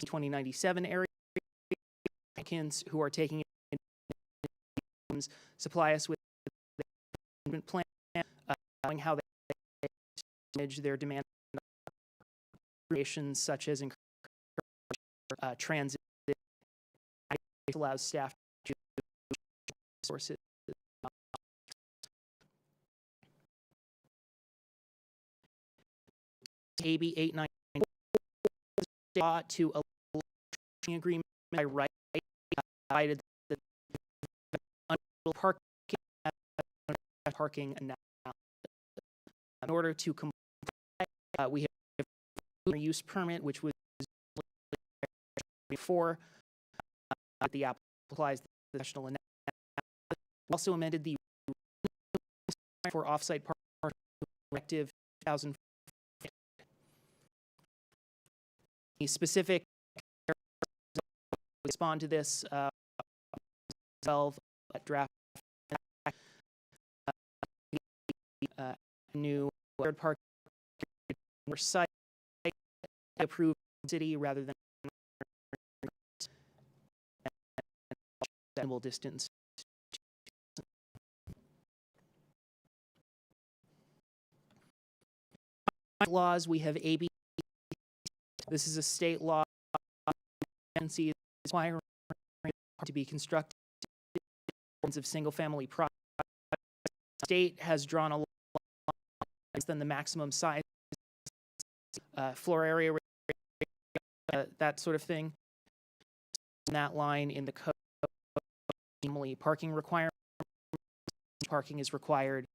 2097 area applicants who are taking supply us with a plan showing how they manage their demand operations such as transit allows staff to sources AB 894 to a agreement by right provided the parking analysis. In order to comply, we have a use permit, which was before the app applies the national analysis. Also amended the for offsite parking directive 2000. The specific respond to this 12 draft new third park site approved city rather than distance. Laws we have AB. This is a state law. Agency requiring to be constructed of single-family projects. State has drawn a line than the maximum size, floor area, that sort of thing. That line in the code, namely parking requirement. Parking is required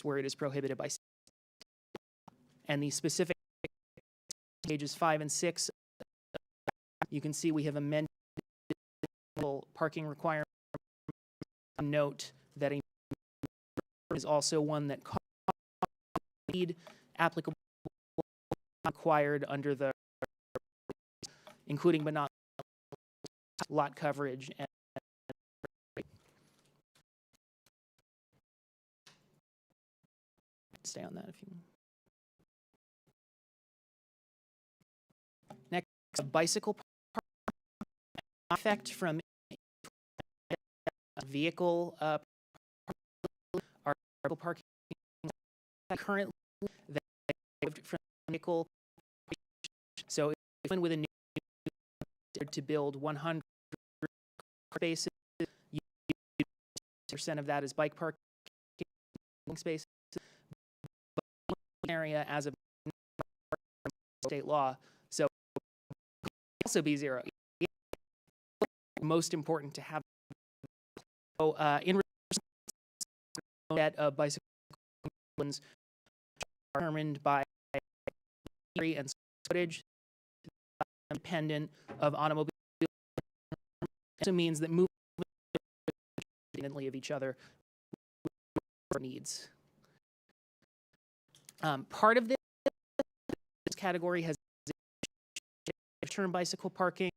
where it is prohibited by. And the specific pages 5 and 6, you can see we have amended parking requirement. Note that a is also one that applicable required under the including but not lot coverage and stay on that if you next bicycle effect from vehicle parking currently from vehicle. So even with a new to build 100 spaces, percent of that is bike parking spaces. Area as a state law. So also be zero. Most important to have. So, in that bicycle lanes are determined by and footage independent of automobile. Also means that moving independently of each other needs. Part of this category has term bicycle parking,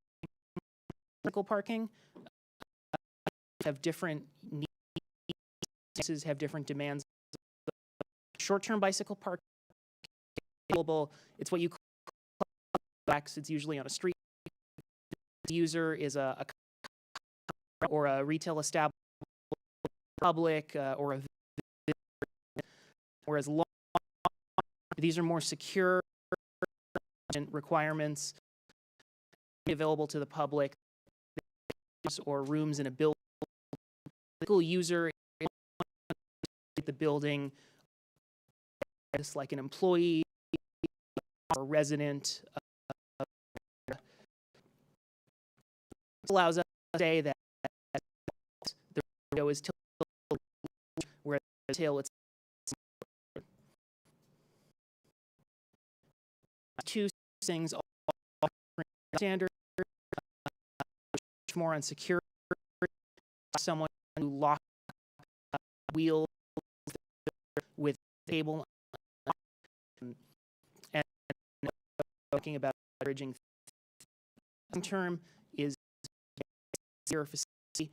have different needs, have different demands. Short-term bicycle parking available. It's what you call it's usually on a street. The user is a or a retail establishment, public, or a whereas long, these are more secure requirements available to the public or rooms in a building. The user the building just like an employee or resident allows us to say that the window is tilted where the tail it's two things all standard more on security. Someone who locks wheels with cable and talking about bridging long term is zero facility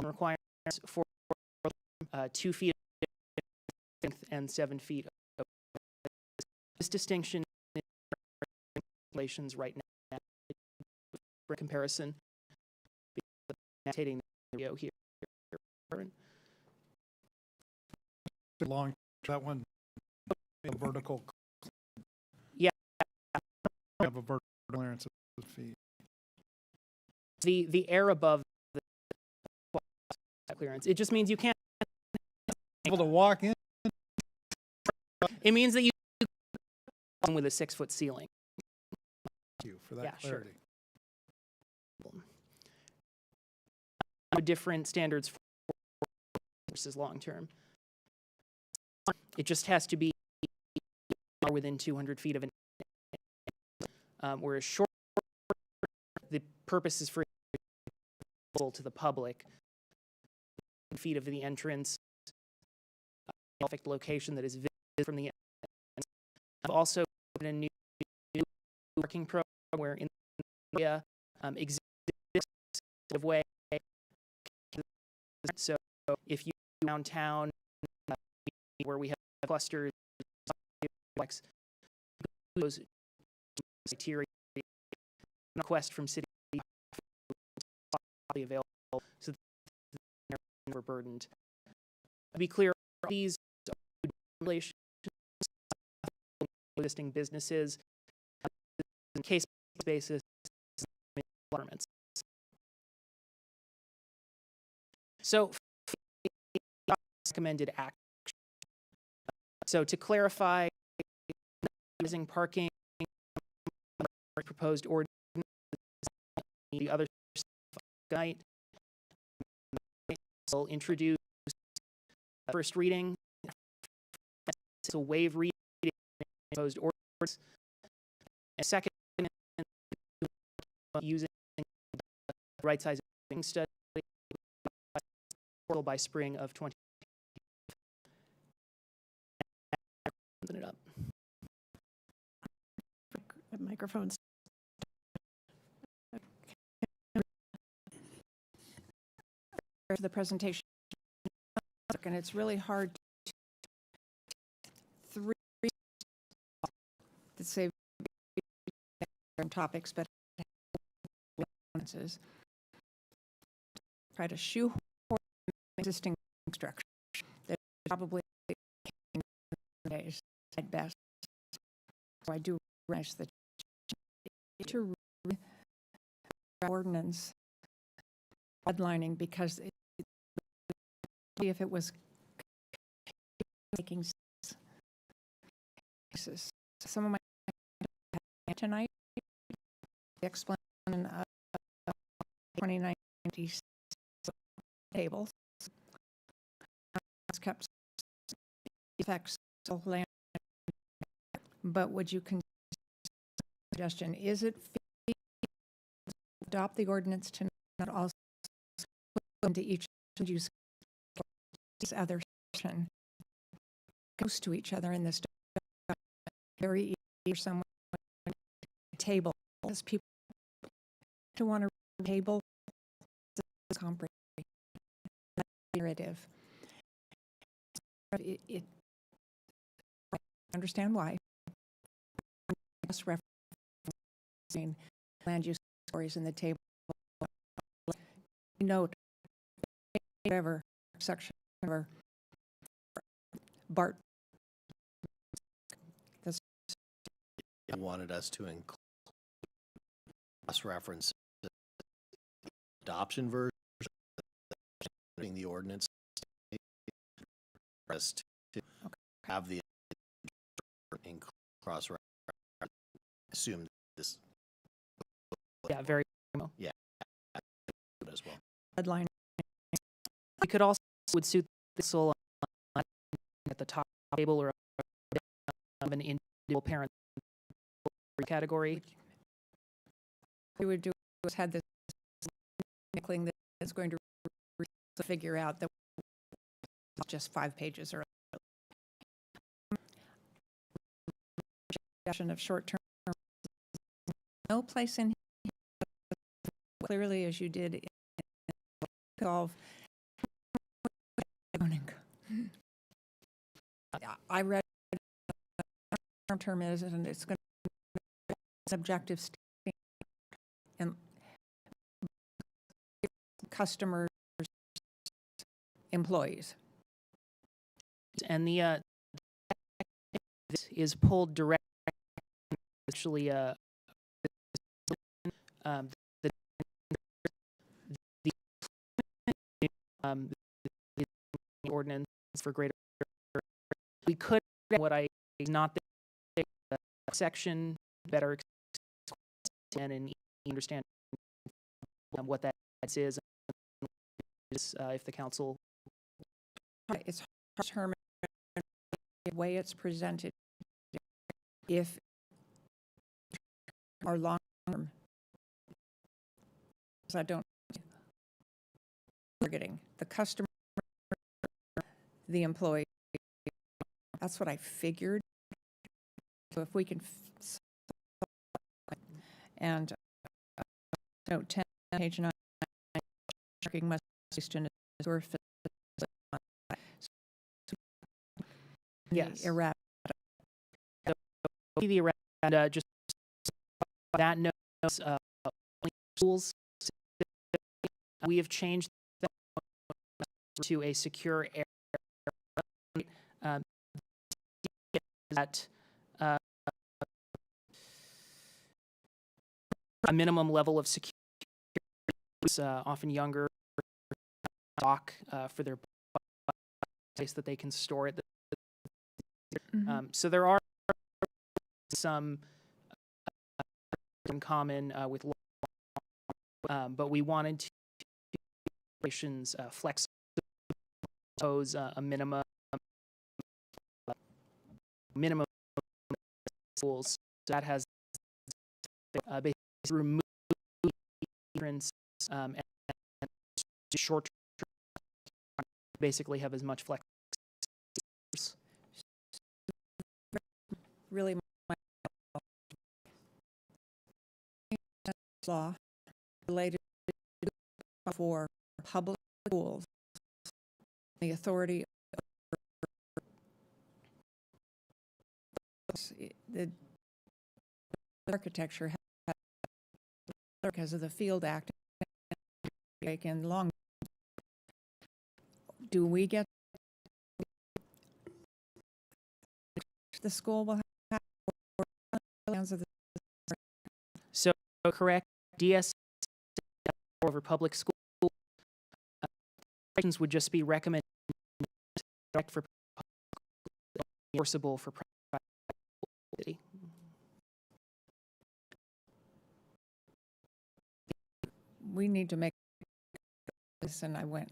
requirements for 2 feet length and 7 feet. This distinction in regulations right now for comparison. Annotating the video here. Long that one a vertical. Yeah, have a vertical clearance of feet. The air above the clearance. It just means you can't able to walk in. It means that you with a 6-foot ceiling. Thank you for that clarity. Sure. Different standards for versus long term. It just has to be within 200 feet of an whereas short, the purpose is for to the public. Feet of the entrance, perfect location that is visible from the entrance. I've also put a new parking program where in the area exists of way. So if you downtown where we have clusters, those criteria request from city available so that we're burdened. To be clear, these regulations existing businesses in case basis requirements. So recommended action. So to clarify, using parking proposed ordinance, the other night will introduce first reading, to waive reading proposed ordinance, and second using right size study by spring of 20. Open it up. Microphones. The presentation, and it's really hard to say topics, but try to shoehorn existing structure that probably at best. So I do recognize that to read ordinance redlining because if it was making sense. Some of my tonight explanation of 2090 tables. It's kept effects of land, but would you consider suggestion? Is it adopt the ordinance to not also put into each use other section goes to each other in this very easy for someone table as people to want to table comprehensive narrative. It I understand why. Just referencing land use stories in the table. Note whatever section or Bart. Wanted us to include cross-reference adoption version the ordinance for us to have the cross-reference. Assume this. Yeah, very well. Yeah, as well. Headline. We could also would suit this all at the top table or of an individual parent category. We would do is had this thing that's going to figure out that just 5 pages or of short-term. No place in here clearly as you did in golf. I read term is, and it's going to be subjective and customers, employees. And the this is pulled directly actually the ordinance for greater. We could what I not the section better and understand what that is if the council. It's determined the way it's presented. If our long term, I don't targeting the customer, the employee. That's what I figured. So if we can, and note 10, page 9, parking must be in a sewer facility. Yes. Errata. So the errata, just that notes schools. We have changed that to a secure area. That a minimum level of security, often younger, dock for their place that they can store it. So there are some in common with, but we wanted to flex pose a minimum schools that has basically removed entrance and short basically have as much flex. Really, my law related for public schools, the authority. The architecture because of the Field Act and long. Do we get the school will have plans of the so correct DS over public school would just be recommended for enforceable for private. we need to make this, and I went.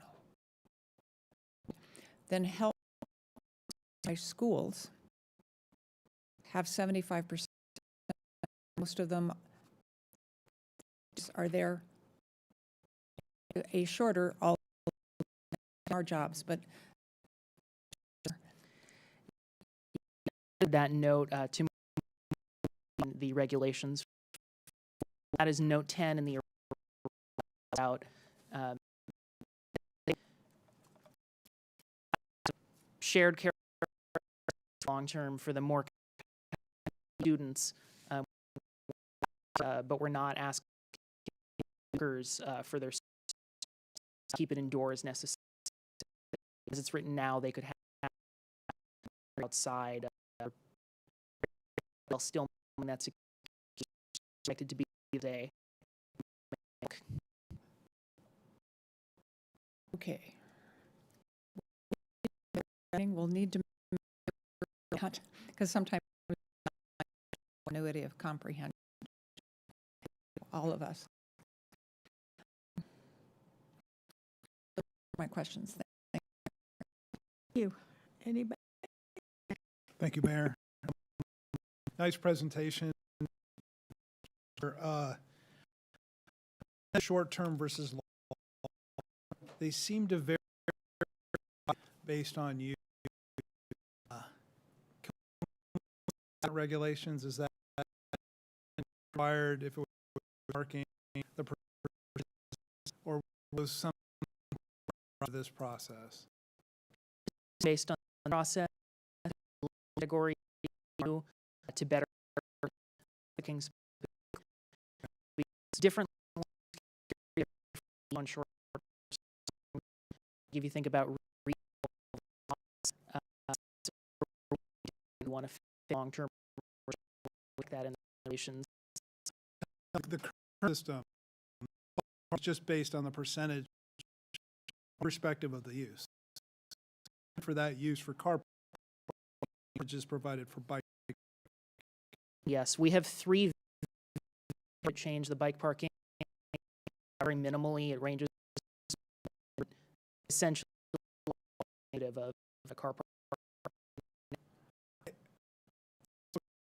Then help my schools have 75%. Most of them are there a shorter all our jobs, but that note to the regulations. That is note 10 in the about shared care long term for the more students, but we're not asking workers for their keep it indoors necessary. As it's written now, they could have outside. They'll still, that's expected to be today. okay. We'll need to, because sometimes continuity of comprehension, all of us. My questions. Thank you. Anybody? Thank you, Mayor. Nice presentation. Short-term versus long. They seem to vary based on you. Regulations, is that required if it was working the or was some of this process? Based on the process, category to better bookings. Different on short. If you think about want to long-term like that in relations. The current system is just based on the percentage perspective of the use. For that use for car, which is provided for bike. Yes, we have 3 that change the bike parking very minimally. It ranges essentially of a car park.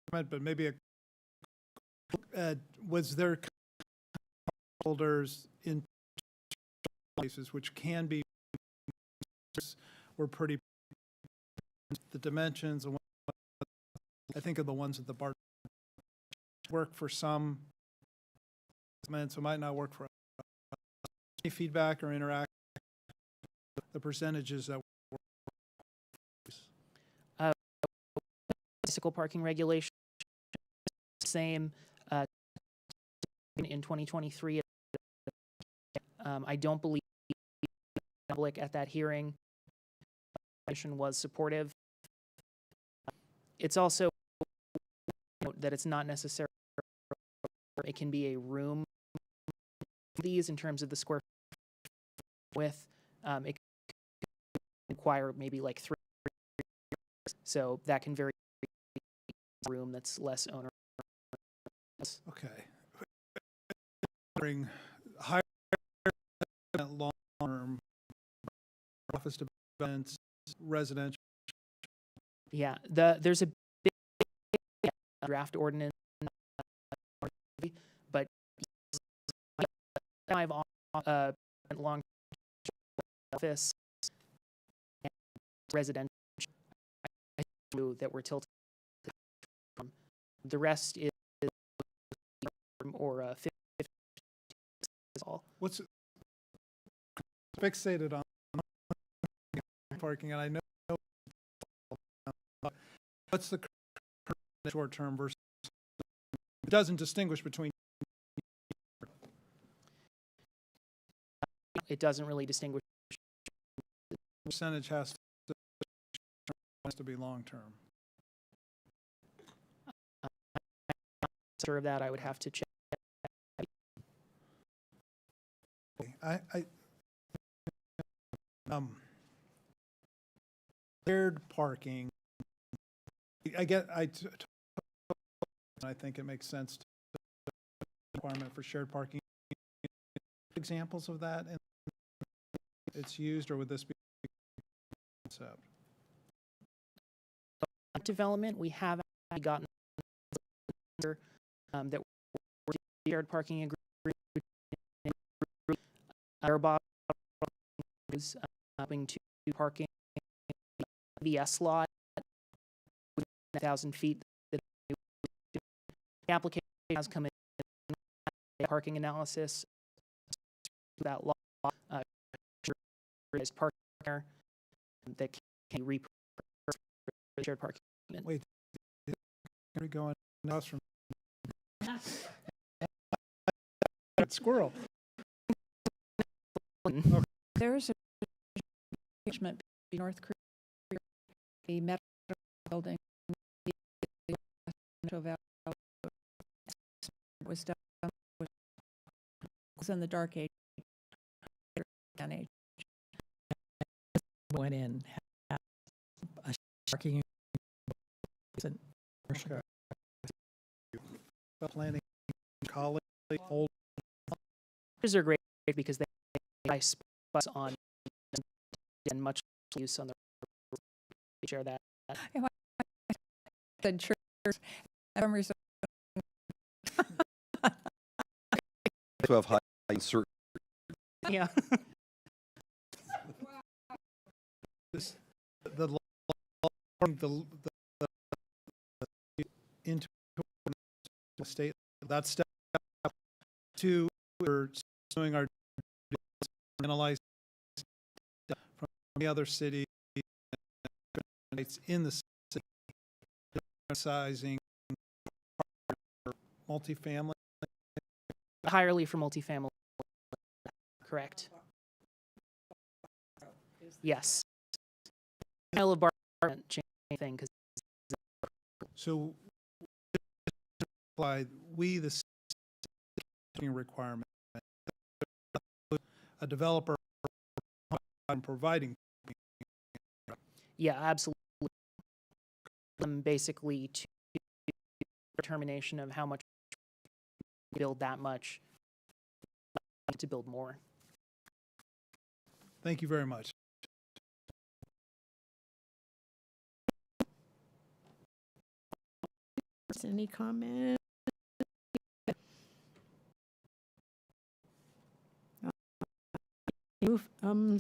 But maybe was there holders in places which can be were pretty the dimensions and I think of the ones at the bar work for some so might not work for any feedback or interaction the percentages that bicycle parking regulation same in 2023. I don't believe the public at that hearing was supportive. It's also that it's not necessary. It can be a room. These in terms of the square width, it can require maybe like 3. So that can vary. Room that's less owner. Okay. Bring higher long-term office developments, residential. Yeah, there's a big draft ordinance, but I've long office and residential that we're tilted. The rest is or 50 all. What's fixated on parking, and I know what's the short term versus it doesn't distinguish between. It doesn't really distinguish. Percentage has to be long term. Sure of that, I would have to check. Shared parking. I think it makes sense to requirement for shared parking. examples of that and it's used, or would this be a concept? Development, we have actually gotten that we're shared parking agreement. Our Bob is helping to parking the S lot, 1,000 feet. The application has come in parking analysis. That lot is parking there that can be repurposed for shared parking. Wait, are we going across from squirrel? There's a arrangement between North Korea, the medical building, was done was in the dark age. Went in, had a parking. Okay. Planning college, old. These are great because they ice bus on and much use on the share that. The church, To have high uncertainty. Yeah. Into the state. That's step 2. We're doing our analyze from the other city in the city, sizing multifamily. Entirely for multifamily. Correct. Yes. I love apartment change anything because. So, we the requirement a developer providing. Yeah, absolutely. Basically, to determination of how much build that much to build more. Thank you very much. Any comment?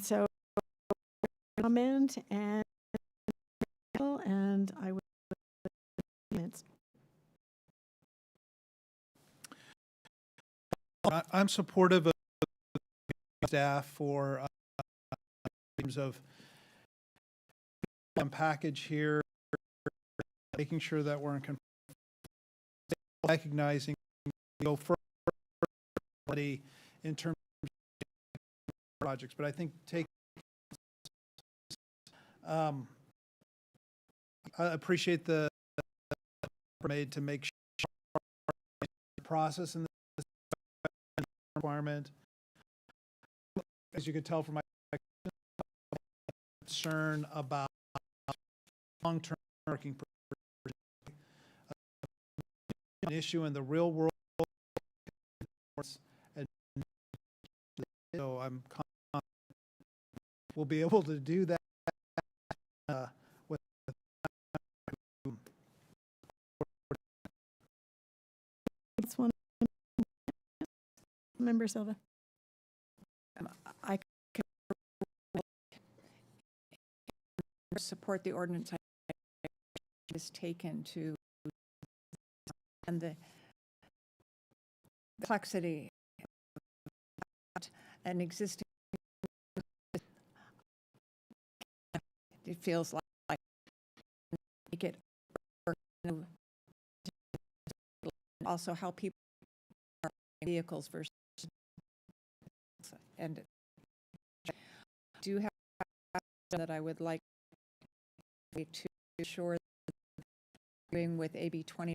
So comment and I would comments. I'm supportive of staff for in terms of package here, making sure that we're in recognizing go further in terms of projects, but I think I appreciate the made to make sure the process and the requirement. As you can tell from my concern about long-term working an issue in the real world, and so I'm confident we'll be able to do that with It's one Member Silva. I support the ordinance is taken to and the complexity of an existing. It feels like make it also how people are vehicles versus and do have that I would like to ensure doing with AB 20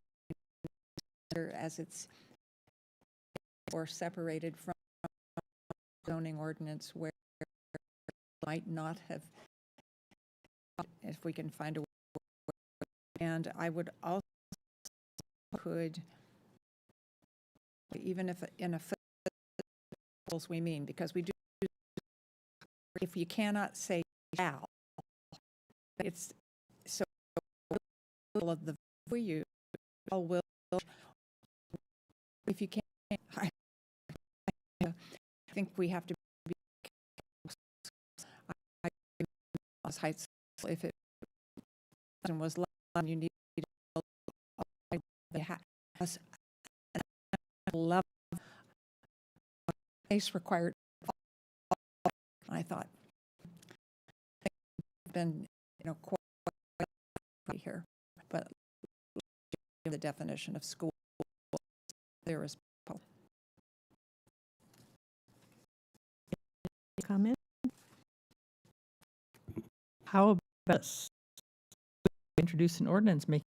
as it's or separated from zoning ordinance where might not have, if we can find a way. And I would also could, even if in a schools we mean, because we do, if you cannot say shall, it's so all of the we use all will. If you can't, I think we have to be heights if it was you need us level space required. I thought been quite here, but the definition of school there is comment. How about us introduce an ordinance making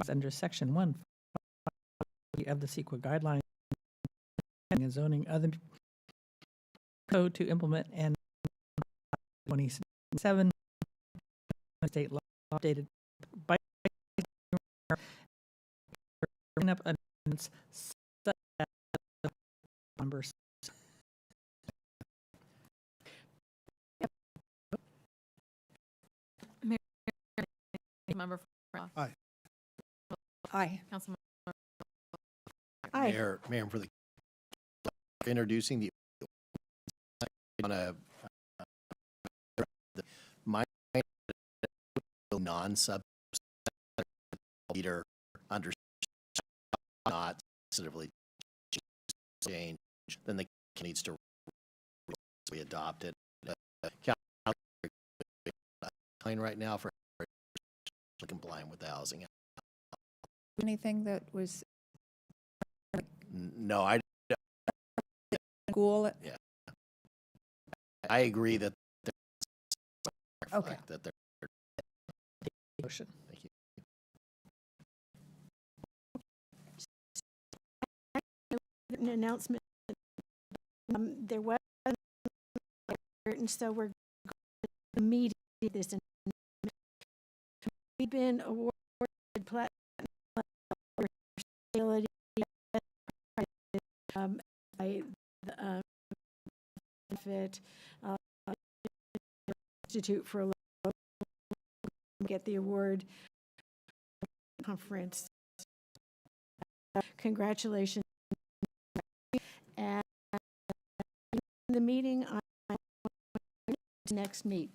under section 1 of the CEQA guidelines and zoning other code to implement and 27 state law updated by up amendments such as numbers. Member Frost. Aye. Aye. Councilmember. Aye. Mayor, for the introducing the on a my non-sub leader under not sensitively change, then the needs to be adopted. Right now for complying with the housing. Anything that was No, I school. Yeah, I agree that. Okay. That they're Motion. Thank you. An announcement. There was, and so we're going to meet this. We've been awarded platinum by the benefit Institute for get the award conference. Congratulations. And the meeting on next meet.